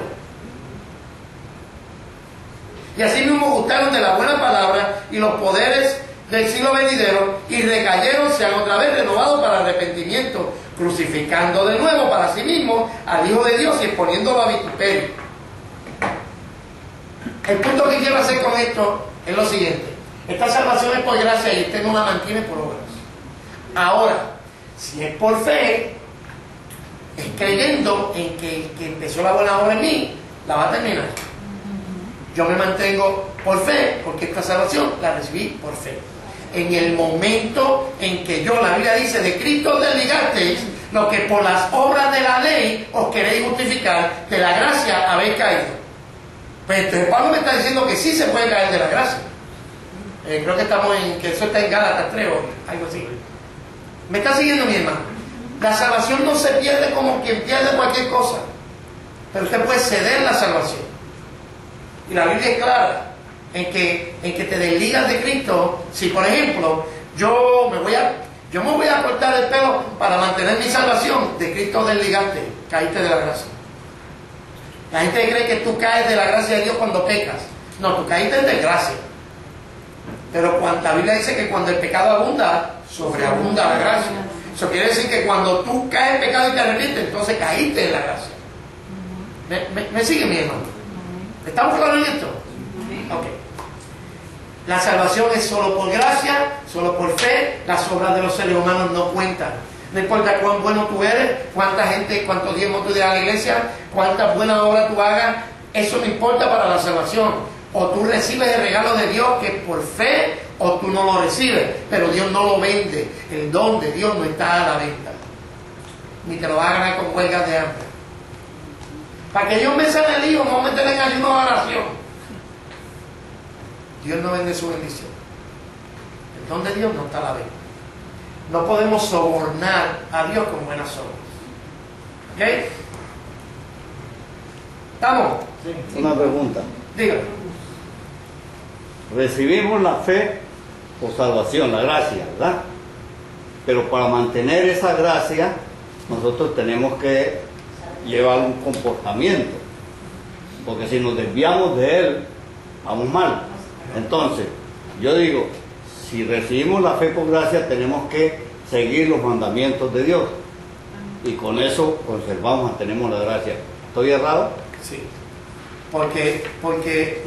Y así mismo gustaron de la buena palabra y los poderes del siglo venidero y recayeron, sean otra vez renovados para arrepentimiento, crucificando de nuevo para sí mismo al Hijo de Dios y exponiéndolo a vituperio. El punto que quiero hacer con esto es lo siguiente: esta salvación es por gracia y usted no la mantiene por obras. Ahora, si es por fe, es creyendo en que el que empezó la buena obra en mí la va a terminar. Yo me mantengo por fe porque esta salvación la recibí por fe. En el momento en que yo, la Biblia dice, de Cristo desligasteis lo que por las obras de la ley os queréis justificar, de la gracia habéis caído. Pues entonces Pablo me está diciendo que sí se puede caer de la gracia. Creo que estamos que eso está en Gálatas 3 o algo así. ¿Me está siguiendo mi hermano? La salvación no se pierde como quien pierde cualquier cosa, pero usted puede ceder la salvación. Y la Biblia es clara en que te desligas de Cristo. Si por ejemplo yo me voy a cortar el pelo para mantener mi salvación, de Cristo desligaste, caíste de la gracia. La gente cree que tú caes de la gracia de Dios cuando pecas. No, tú caíste de gracia. Pero cuando la Biblia dice que cuando el pecado abunda, sobreabunda la gracia. Eso quiere decir que cuando tú caes en pecado y te arrepientes, entonces caíste de la gracia. ¿Me sigue mi hermano? ¿Estamos claros en esto? Ok. La salvación es solo por gracia, solo por fe. Las obras de los seres humanos no cuentan. No importa cuán bueno tú eres, cuánta gente, cuántos diezmos tú des a la iglesia, cuántas buenas obras tú hagas, eso no importa para la salvación. O tú recibes el regalo de Dios que es por fe, o tú no lo recibes, pero Dios no lo vende. El don de Dios no está a la venta, ni te lo va a ganar con huelgas de hambre. Para que Dios me sane el hijo, no me meter en ayuno de oración. Dios no vende su bendición. El don de Dios no está a la venta. No podemos sobornar a Dios con buenas obras. ¿Ok? ¿Estamos? Sí. Una pregunta. Dígame. Recibimos la fe por salvación, la gracia, ¿verdad? Pero para mantener esa gracia, nosotros tenemos que llevar un comportamiento. Porque si nos desviamos de Él, vamos mal. Entonces, yo digo, si recibimos la fe por gracia, tenemos que seguir los mandamientos de Dios. Y con eso conservamos, mantenemos la gracia. ¿Estoy errado? Sí. Porque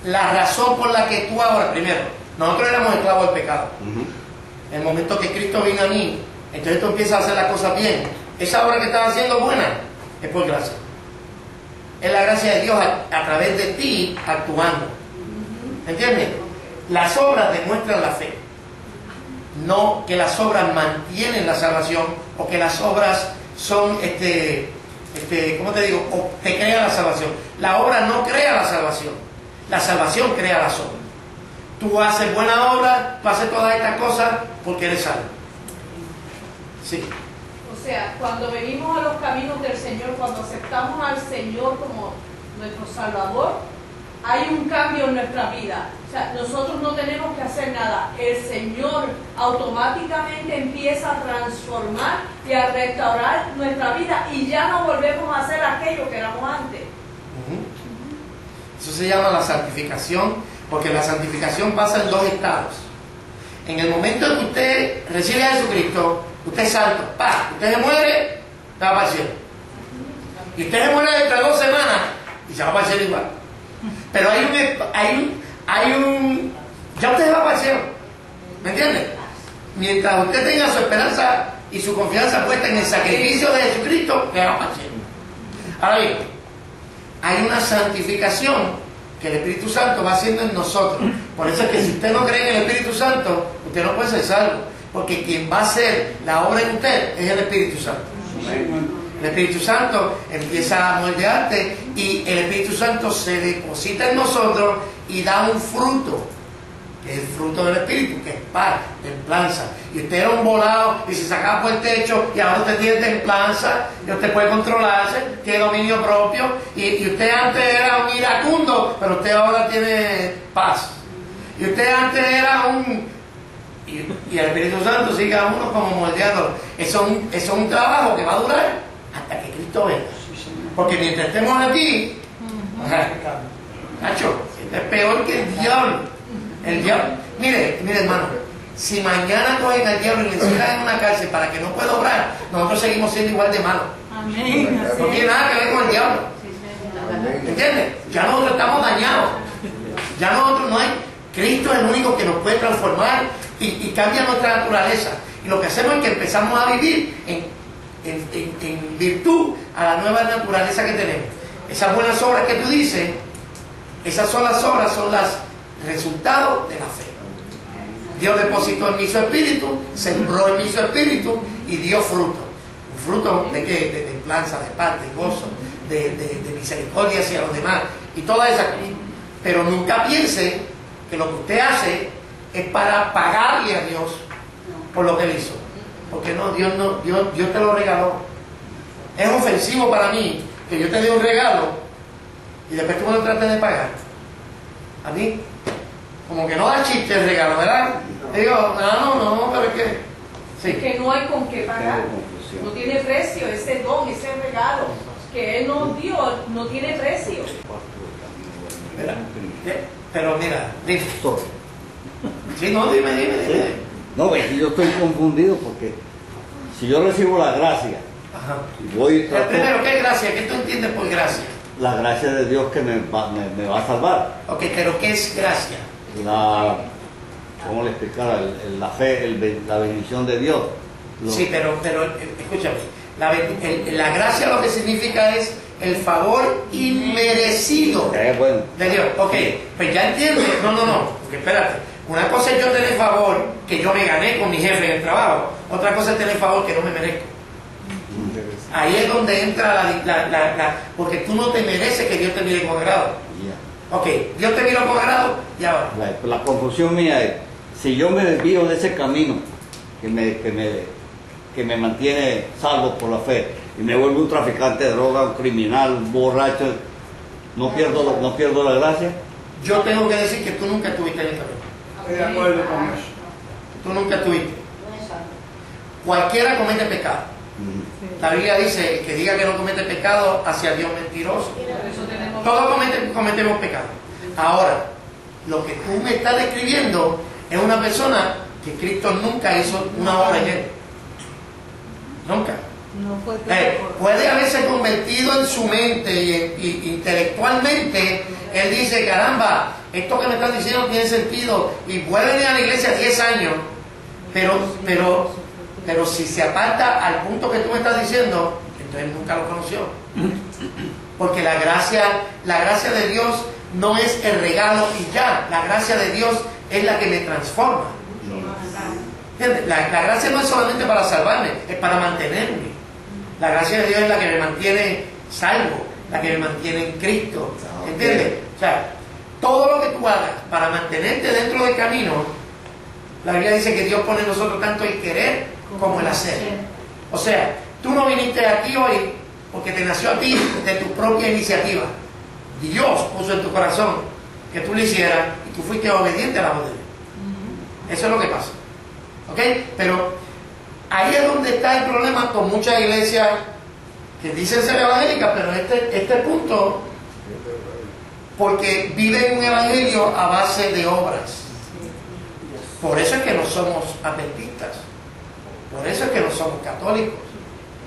la razón por la que tú ahora, primero, Nosotros éramos esclavos del pecado. Ujú. En el momento que Cristo vino a mí, entonces tú empiezas a hacer las cosas bien. Esa obra que estás haciendo buena es por gracia. Es la gracia de Dios a través de ti actuando. ¿Entiendes? Las obras demuestran la fe. No que las obras mantienen la salvación o que las obras son, ¿cómo te digo? O te crea la salvación. La obra no crea la salvación. La salvación crea las obras. Tú haces buena obra, tú haces todas estas cosas porque eres salvo. Sí. O sea, cuando venimos a los caminos del Señor, cuando aceptamos al Señor como nuestro Salvador, hay un cambio en nuestra vida. O sea, nosotros no tenemos que hacer nada. El Señor automáticamente empieza a transformar y a restaurar nuestra vida y ya no volvemos a hacer aquello que éramos antes. Eso se llama la santificación, porque la santificación pasa en dos estados. En el momento en que usted recibe a Jesucristo, usted es santo. Usted se muere, se va para el cielo. Y usted se muere dentro de 2 semanas y se va para el cielo igual. Pero ya usted va para el cielo. ¿Me entiende? Mientras usted tenga su esperanza y su confianza puesta en el sacrificio de Jesucristo, usted va para el cielo. Ahora bien, hay una santificación que el Espíritu Santo va haciendo en nosotros. Por eso es que si usted no cree en el Espíritu Santo, usted no puede ser salvo. Porque quien va a hacer la obra en usted es el Espíritu Santo. El Espíritu Santo empieza a moldearte y el Espíritu Santo se deposita en nosotros y da un fruto, que es el fruto del Espíritu, que es paz, templanza. Y usted era un volado y se sacaba por el techo y ahora usted tiene templanza y usted puede controlarse, tiene dominio propio y usted antes era un iracundo, pero usted ahora tiene paz. Y usted antes era y el Espíritu Santo sigue a uno como moldeando. Eso es un trabajo que va a durar hasta que Cristo venga. Porque mientras estemos aquí, Nacho, es peor que el diablo. El diablo. Mire, hermano, si mañana cogen al diablo y le encierran en una cárcel para que no pueda obrar, nosotros seguimos siendo igual de malos. Amén. No tiene nada que ver con el diablo. ¿Entiendes? Ya nosotros estamos dañados. Ya nosotros no hay. Cristo es el único que nos puede transformar y cambia nuestra naturaleza. Y lo que hacemos es que empezamos a vivir en virtud a la nueva naturaleza que tenemos. Esas buenas obras que tú dices, esas son las obras, son los resultados de la fe. Dios depositó en mí su espíritu, sembró en mí su espíritu y dio fruto. ¿Un fruto de qué? De templanza, de paz, de gozo, de misericordia hacia los demás y todas esas cosas. Pero nunca piense que lo que usted hace es para pagarle a Dios por lo que él hizo. Porque no, Dios te lo regaló. Es ofensivo para mí que yo te dé un regalo y después tú me lo trates de pagar. A mí, como que no da chiste el regalo, ¿verdad? Digo, no, pero es que... Sí. Es que no hay con qué pagar. No tiene precio ese don, ese regalo que Él nos dio, no tiene precio. Pero mira, dime. Sí, no, dime. No, yo estoy confundido porque si yo recibo la gracia y voy... Primero, ¿qué es gracia? ¿Qué tú entiendes por gracia? La gracia de Dios que me va a salvar. Ok, pero ¿qué es gracia? ¿Cómo le explicara? La fe, la bendición de Dios. Sí, pero escúchame, la gracia lo que significa es el favor inmerecido bueno. de Dios. Ok, pues ya entiendes. No, porque espérate. Una cosa es yo tener favor que yo me gané con mi jefe en el trabajo. Otra cosa es tener favor que no me merezco. Ahí es donde entra porque tú no te mereces que Dios te mire con agrado. Ok, Dios te miró con agrado y ahora. La confusión mía es, si yo me desvío de ese camino que me mantiene salvo por la fe y me vuelvo un traficante de droga, un criminal, un borracho, no pierdo la gracia. Yo tengo que decir que tú nunca estuviste en el camino. Estoy de acuerdo con eso. Tú nunca estuviste. Cualquiera comete pecado. La Biblia dice que diga que no comete pecado hacia Dios mentiroso. Todos cometemos pecado. Ahora, lo que tú me estás describiendo es una persona que Cristo nunca hizo una obra en él. Nunca. No fue puede haberse convertido en su mente y intelectualmente, él dice, caramba, esto que me están diciendo tiene sentido, y puede venir a la iglesia 10 años, pero si se aparta al punto que tú me estás diciendo, entonces nunca lo conoció. Porque la gracia de Dios no es el regalo y ya, la gracia de Dios es la que me transforma. La gracia no es solamente para salvarme, es para mantenerme. La gracia de Dios es la que me mantiene salvo, la que me mantiene en Cristo. ¿Entiendes? O sea, todo lo que tú hagas para mantenerte dentro del camino, la Biblia dice que Dios pone en nosotros tanto el querer como el hacer. O sea, tú no viniste aquí hoy porque te nació a ti de tu propia iniciativa. Dios puso en tu corazón que tú lo hicieras y tú fuiste obediente a la voz de Dios. Eso es lo que pasa. ¿Ok? Pero ahí es donde está el problema con muchas iglesias que dicen ser evangélicas, pero este punto, porque viven un evangelio a base de obras. Por eso es que no somos adventistas, por eso es que no somos católicos,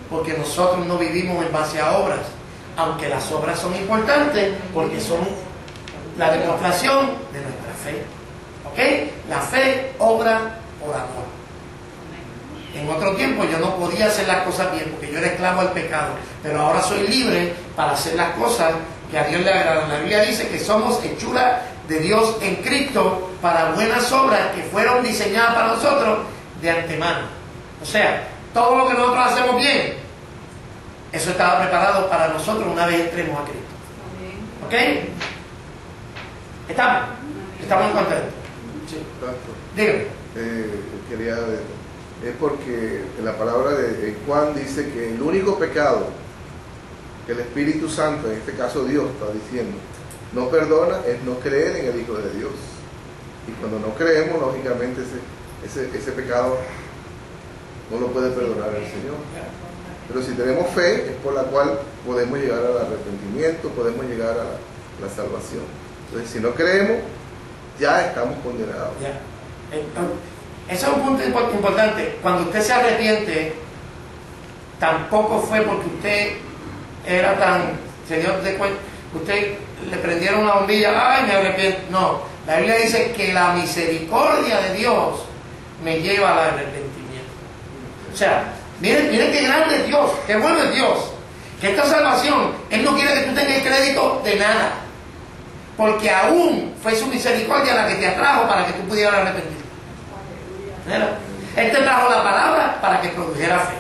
porque nosotros no vivimos en base a obras, aunque las obras son importantes porque son la demostración de nuestra fe. ¿Ok? La fe obra por amor. En otro tiempo yo no podía hacer las cosas bien porque yo era esclavo al pecado, pero ahora soy libre para hacer las cosas que a Dios le agradan. La Biblia dice que somos hechura de Dios en Cristo para buenas obras que fueron diseñadas para nosotros de antemano. O sea, todo lo que nosotros hacemos bien, eso estaba preparado para nosotros una vez entremos a Cristo. ¿Ok? ¿Estamos contentos? Sí. Dígame. Quería ver, es porque en la palabra de Juan dice que el único pecado que el Espíritu Santo, en este caso Dios, está diciendo no perdona es no creer en el Hijo de Dios. Y cuando no creemos, lógicamente ese pecado no lo puede perdonar el Señor. Pero si tenemos fe, es por la cual podemos llegar al arrepentimiento, podemos llegar a la salvación. Entonces, si no creemos, ya estamos condenados. Eso es un punto importante. Cuando usted se arrepiente, tampoco fue porque usted era tan, Señor, usted le prendieron una bombilla, ay, me arrepiento. No, la Biblia dice que la misericordia de Dios me lleva al arrepentimiento. O sea, miren qué grande es Dios, qué bueno es Dios. Que esta salvación, Él no quiere que tú tengas crédito de nada, porque aún fue su misericordia la que te atrajo para que tú pudieras arrepentirte. Él te trajo la palabra para que produjera fe.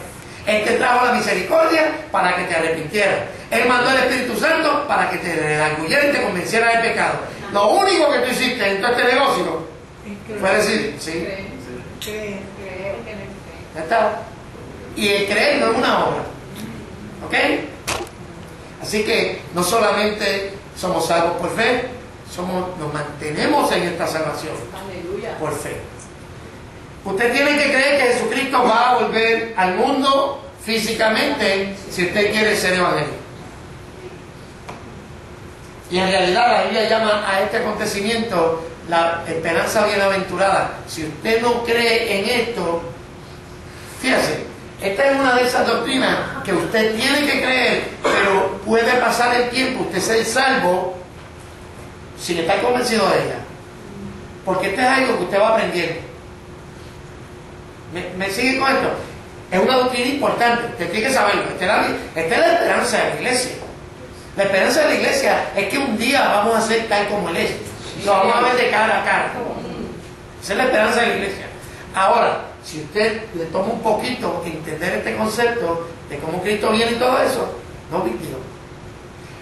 Él te trajo la misericordia para que te arrepintieras. Él mandó el Espíritu Santo para que te redarguyera y te convenciera del pecado. Lo único que tú hiciste en todo este negocio fue decir, sí, ya está. Y el creer no es una obra. ¿Ok? Así que no solamente somos salvos por fe, nos mantenemos en esta salvación por fe. Usted tiene que creer que Jesucristo va a volver al mundo físicamente si usted quiere ser evangélico. Y en realidad la Biblia llama a este acontecimiento la esperanza bienaventurada. Si usted no cree en esto, fíjese, esta es una de esas doctrinas que usted tiene que creer, pero puede pasar el tiempo, usted ser salvo sin estar convencido de ella. Porque esto es algo que usted va aprendiendo. ¿Me sigue con esto? Es una doctrina importante, usted tiene que saberlo. Esta es la esperanza de la iglesia. La esperanza de la iglesia es que un día vamos a ser tal como Él es. Lo vamos a ver de cara a cara. Esa es la esperanza de la iglesia. Ahora, si usted le toma un poquito entender este concepto de cómo Cristo viene y todo eso, no vivió.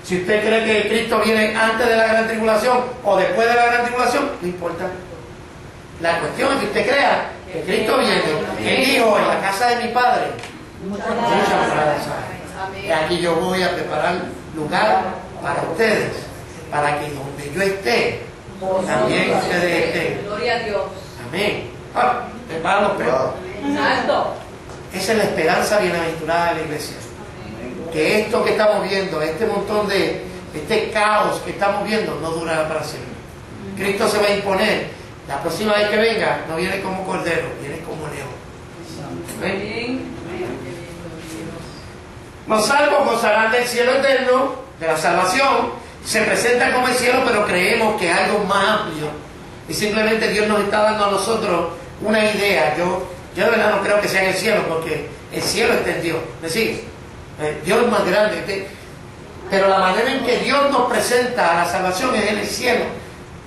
Si usted cree que Cristo viene antes de la gran tribulación o después de la gran tribulación, no importa. La cuestión es que usted crea que Cristo viene. Él dijo, en la casa de mi Padre muchas moradas hay. Y aquí yo voy a preparar lugar para ustedes, para que donde yo esté, también ustedes estén. Gloria a Dios. Amén. Prepara los pelos. Exacto. Esa es la esperanza bienaventurada de la iglesia. Que esto que estamos viendo, este montón de, este caos que estamos viendo, no durará para siempre. Cristo se va a imponer. La próxima vez que venga, no viene como cordero, viene como león. ¿Ven? Los salvos gozarán del cielo eterno, de la salvación, se presentan como el cielo, pero creemos que es algo más amplio. Y simplemente Dios nos está dando a nosotros una idea. Yo de verdad no creo que sea en el cielo, porque el cielo está en Dios. ¿Me sigues? Dios es más grande. Pero la manera en que Dios nos presenta a la salvación es en el cielo,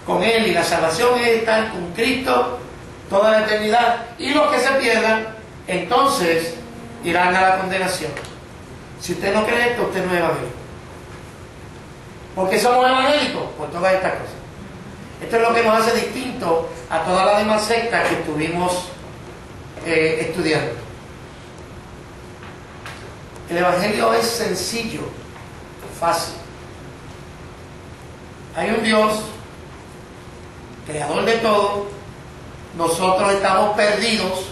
con Él. Y la salvación es estar con Cristo toda la eternidad. Y los que se pierdan, entonces irán a la condenación. Si usted no cree esto, usted no es evangélico. ¿Por qué somos evangélicos? Por todas estas cosas. Esto es lo que nos hace distintos a todas las demás sectas que estuvimos estudiando. El evangelio es sencillo, fácil. Hay un Dios, creador de todo. Nosotros estamos perdidos.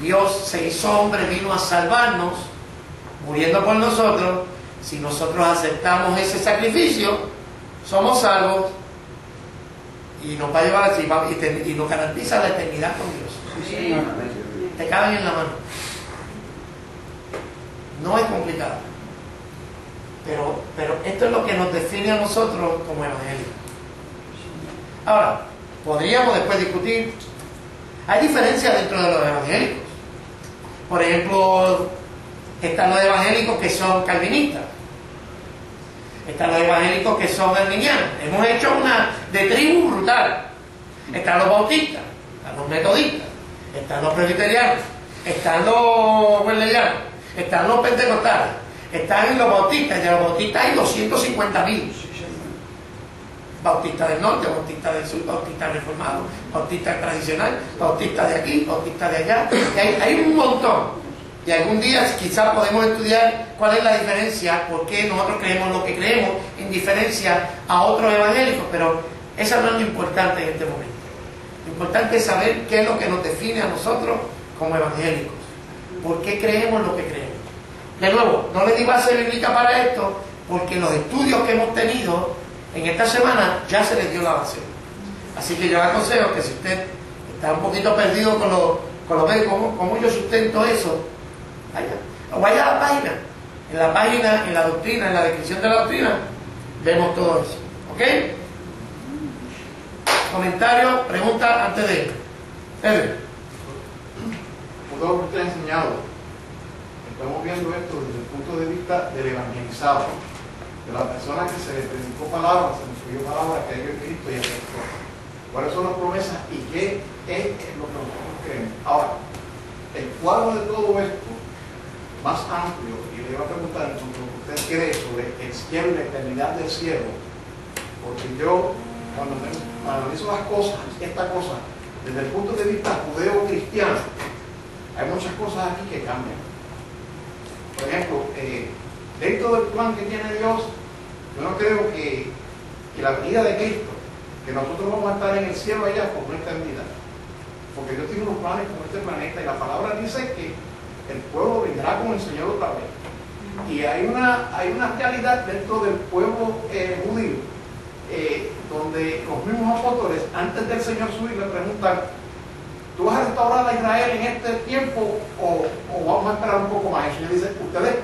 Dios se hizo hombre, vino a salvarnos, muriendo por nosotros. Si nosotros aceptamos ese sacrificio, somos salvos y nos va a llevar así y nos garantiza la eternidad con Dios. Sí. Te caben en la mano. No es complicado. Pero esto es lo que nos define a nosotros como evangélicos. Ahora, podríamos después discutir. Hay diferencias dentro de los evangélicos. Por ejemplo, están los evangélicos que son calvinistas. Están los evangélicos que son arminianos. Hemos hecho una de tribu brutal. Están los bautistas, están los metodistas, están los presbiterianos, están los wesleyanos, están los pentecostales, están los bautistas. Y de los bautistas hay 250.000. Bautista del norte, bautista del sur, bautista reformado, bautista tradicional, bautista de aquí, bautista de allá. Y hay un montón. Y algún día quizás podemos estudiar cuál es la diferencia, por qué nosotros creemos lo que creemos en diferencia a otros evangélicos, pero eso no es lo importante en este momento. Lo importante es saber qué es lo que nos define a nosotros como evangélicos. ¿Por qué creemos lo que creemos? De nuevo, no le di base bíblica para esto, porque los estudios que hemos tenido en esta semana ya se les dio la base. Así que yo le aconsejo que si usted está un poquito perdido con lo de cómo yo sustento eso, vaya a la página. En la página, en la doctrina, en la descripción de la doctrina, vemos todo eso. ¿Ok? Comentario, pregunta antes de ir. Por todo lo que usted ha enseñado, estamos viendo esto desde el punto de vista del evangelizado, de la persona que se le predicó palabras, se le subió palabras, que hay en Cristo y aceptó. ¿Cuáles son las promesas y qué es lo que nosotros creemos? Ahora, el cuadro de todo esto, más amplio, y le iba a preguntar sobre lo que usted cree sobre el cielo y la eternidad del cielo, porque yo, cuando analizo las cosas, esta cosa, desde el punto de vista judeo-cristiano, hay muchas cosas aquí que cambian. Por ejemplo, dentro del plan que tiene Dios, yo no creo que la venida de Cristo, que nosotros vamos a estar en el cielo allá por una eternidad, porque Dios tiene unos planes con este planeta y la palabra dice que el pueblo vendrá con el Señor otra vez. Y hay una realidad dentro del pueblo judío, donde los mismos apóstoles, antes del Señor subir, le preguntan: ¿tú vas a restaurar a Israel en este tiempo o vamos a esperar un poco más? El Señor dice: ustedes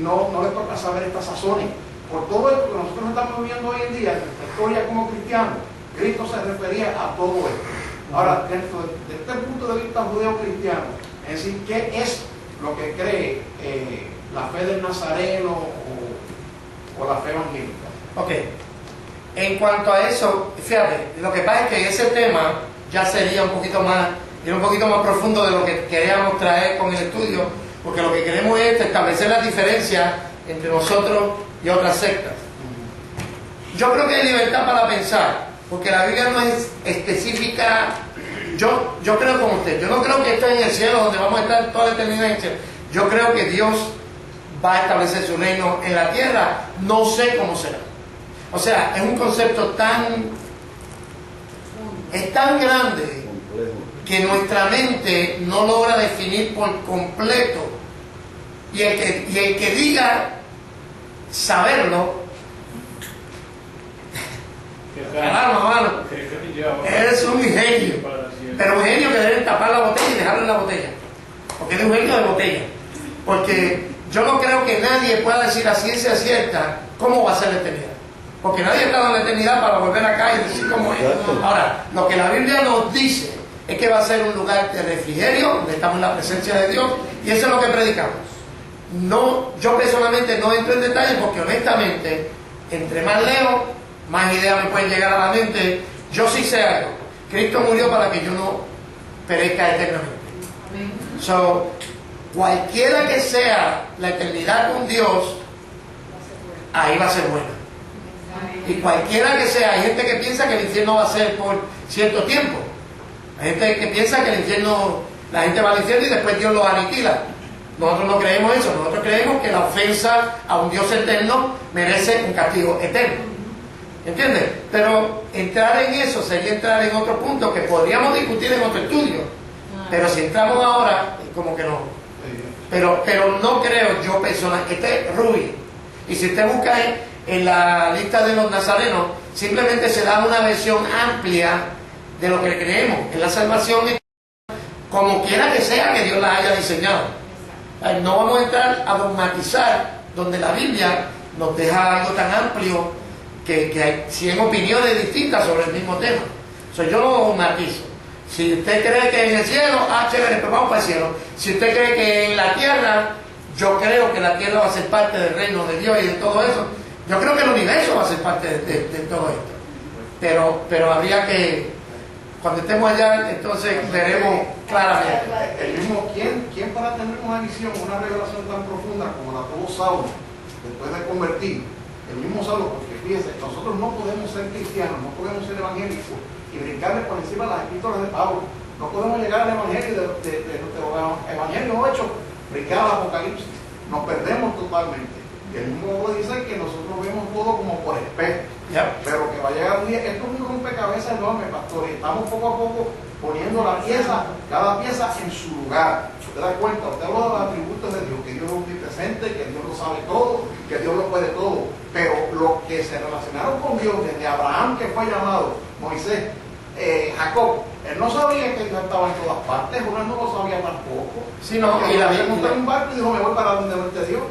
no les toca saber estas sazones. Por todo esto que nosotros estamos viviendo hoy en día, en nuestra historia como cristianos, Cristo se refería a todo esto. Ahora, dentro de este punto de vista judeo-cristiano, es decir, ¿qué es lo que cree la fe del Nazareno o la fe evangélica? Ok. En cuanto a eso, fíjate, lo que pasa es que ese tema ya sería un poquito más profundo de lo que queríamos traer con el estudio, porque lo que queremos es establecer las diferencias entre nosotros y otras sectas. Yo creo que hay libertad para pensar, porque la Biblia no es específica. Yo creo como usted, yo no creo que esto es en el cielo donde vamos a estar toda la eternidad en el cielo. Yo creo que Dios va a establecer su reino en la tierra, no sé cómo será. O sea, es un concepto es tan grande que nuestra mente no logra definir por completo. Y el que diga saberlo, caramba, mano, eres un genio. Pero un genio que deben tapar la botella y dejarlo en la botella. Porque es un genio de botella. Porque yo no creo que nadie pueda decir a ciencia cierta cómo va a ser la eternidad. Porque nadie ha estado en la eternidad para volver acá y decir cómo es. Ahora, lo que la Biblia nos dice es que va a ser un lugar de refrigerio, donde estamos en la presencia de Dios, y eso es lo que predicamos. No, yo personalmente no entro en detalle porque honestamente, entre más leo, más ideas me pueden llegar a la mente. Yo sí sé algo. Cristo murió para que yo no perezca eternamente. So, cualquiera que sea la eternidad con Dios, ahí va a ser buena. Y cualquiera que sea, hay gente que piensa que el infierno va a ser por cierto tiempo. Hay gente que piensa que el infierno, la gente va al infierno y después Dios lo aniquila. Nosotros no creemos eso, nosotros creemos que la ofensa a un Dios eterno merece un castigo eterno. ¿Entiendes? Pero entrar en eso sería entrar en otro punto que podríamos discutir en otro estudio. Pero si entramos ahora, como que no. Pero no creo yo personal, este es Rubí. Y si usted busca en la lista de los nazarenos, simplemente se da una versión amplia de lo que creemos. En la salvación, como quiera que sea que Dios la haya diseñado. No vamos a entrar a dogmatizar donde la Biblia nos deja algo tan amplio que hay 100 opiniones distintas sobre el mismo tema. Yo no dogmatizo. Si usted cree que en el cielo, chévere, pues vamos para el cielo. Si usted cree que en la tierra, yo creo que la tierra va a ser parte del reino de Dios y de todo eso. Yo creo que el universo va a ser parte de todo esto. Pero habría que, cuando estemos allá, entonces veremos claramente. El mismo, ¿quién para tener una visión, una revelación tan profunda como la tuvo Saulo, después de convertir? El mismo Saulo, porque fíjense, nosotros no podemos ser cristianos, no podemos ser evangélicos y brincarle por encima de las epístolas de Pablo. No podemos llegar al evangelio de evangelio 8, brincar al Apocalipsis. Nos perdemos totalmente. Y el mismo dice que nosotros vemos todo como por espejo. Pero que va a llegar un día, esto es un rompecabezas enorme, pastor, y estamos poco a poco poniendo la pieza, cada pieza en su lugar. ¿Usted da cuenta? Usted habla de los atributos de Dios, que Dios es omnipresente, que Dios lo sabe todo, que Dios lo puede todo. Pero los que se relacionaron con Dios, desde Abraham, que fue llamado, Moisés, Jacob, él no sabía que Dios estaba en todas partes, uno no lo sabía tampoco. Sí, no, y la Biblia montó en un barco y dijo, me voy para donde no esté Dios.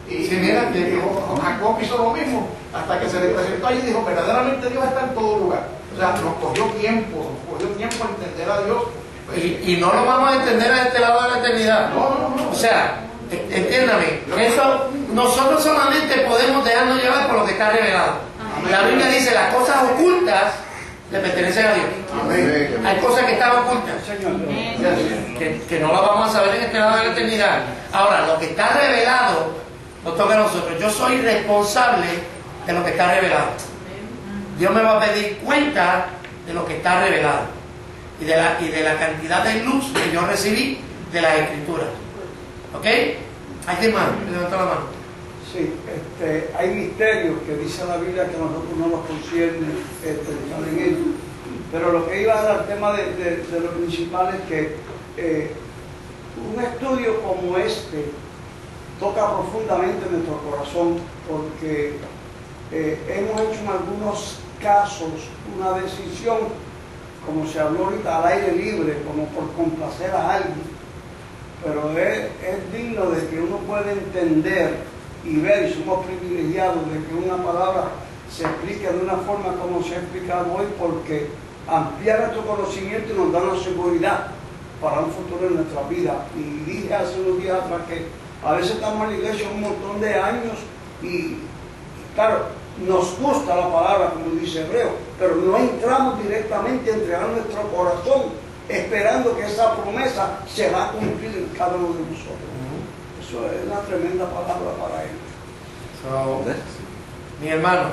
Y sí, mira, Jacob hizo lo mismo, hasta que se le presentó allí y dijo, verdaderamente Dios está en todo lugar. O sea, nos cogió tiempo entender a Dios. Y no lo vamos a entender a este lado de la eternidad. No. O sea, entiéndame, eso, nosotros solamente podemos dejarnos llevar por lo que está revelado. La Biblia dice, las cosas ocultas le pertenecen a Dios. Amén. Hay cosas que están ocultas, que no las vamos a saber en este lado de la eternidad. Ahora, lo que está revelado nos toca a nosotros. Yo soy responsable de lo que está revelado. Dios me va a pedir cuenta de lo que está revelado y de la cantidad de luz que yo recibí de las Escrituras. ¿Ok? ¿Alguien más? Levanta la mano. Sí, hay misterios que dice la Biblia que a nosotros no nos concierne estar en ellos. Pero lo que iba al tema de lo principal es que un estudio como este toca profundamente nuestro corazón, porque hemos hecho en algunos casos una decisión, como se habló ahorita, al aire libre, como por complacer a alguien. Pero es digno de que uno pueda entender y ver, y somos privilegiados de que una palabra se explique de una forma como se ha explicado hoy, porque amplía nuestro conocimiento y nos da una seguridad para un futuro en nuestra vida. Y dije hace unos días atrás que a veces estamos en la iglesia un montón de años y claro, nos gusta la palabra, como dice Hebreo, pero no entramos directamente a entregar nuestro corazón esperando que esa promesa se va a cumplir en cada uno de nosotros. Eso es una tremenda palabra para él. Mis hermanos,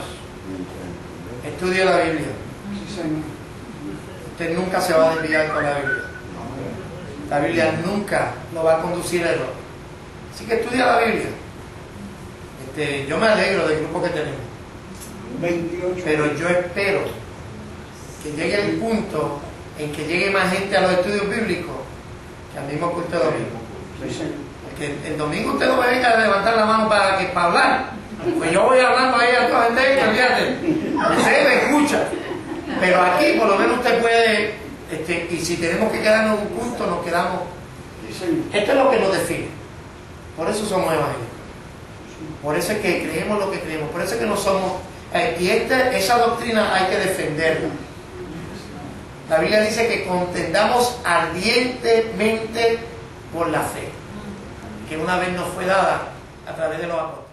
estudie la Biblia. Sí, Señor. Usted nunca se va a desviar con la Biblia. La Biblia nunca lo va a conducir a error. Así que estudia la Biblia. Yo me alegro del grupo que tenemos. 28. Pero yo espero que llegue el punto en que llegue más gente a los estudios bíblicos que al mismo culto de domingo. Sí, Señor. Porque el domingo usted no me venga a levantar la mano para hablar. Pues yo voy hablando ahí a toda gente y olvídate. Usted me escucha. Pero aquí por lo menos usted puede, y si tenemos que quedarnos en un punto, nos quedamos. Sí, Señor. Esto es lo que nos define. Por eso somos evangélicos. Por eso es que creemos lo que creemos, por eso es que no somos... y esa doctrina hay que defenderla. La Biblia dice que contendamos ardientemente por la fe, que una vez nos fue dada a través de los apóstoles.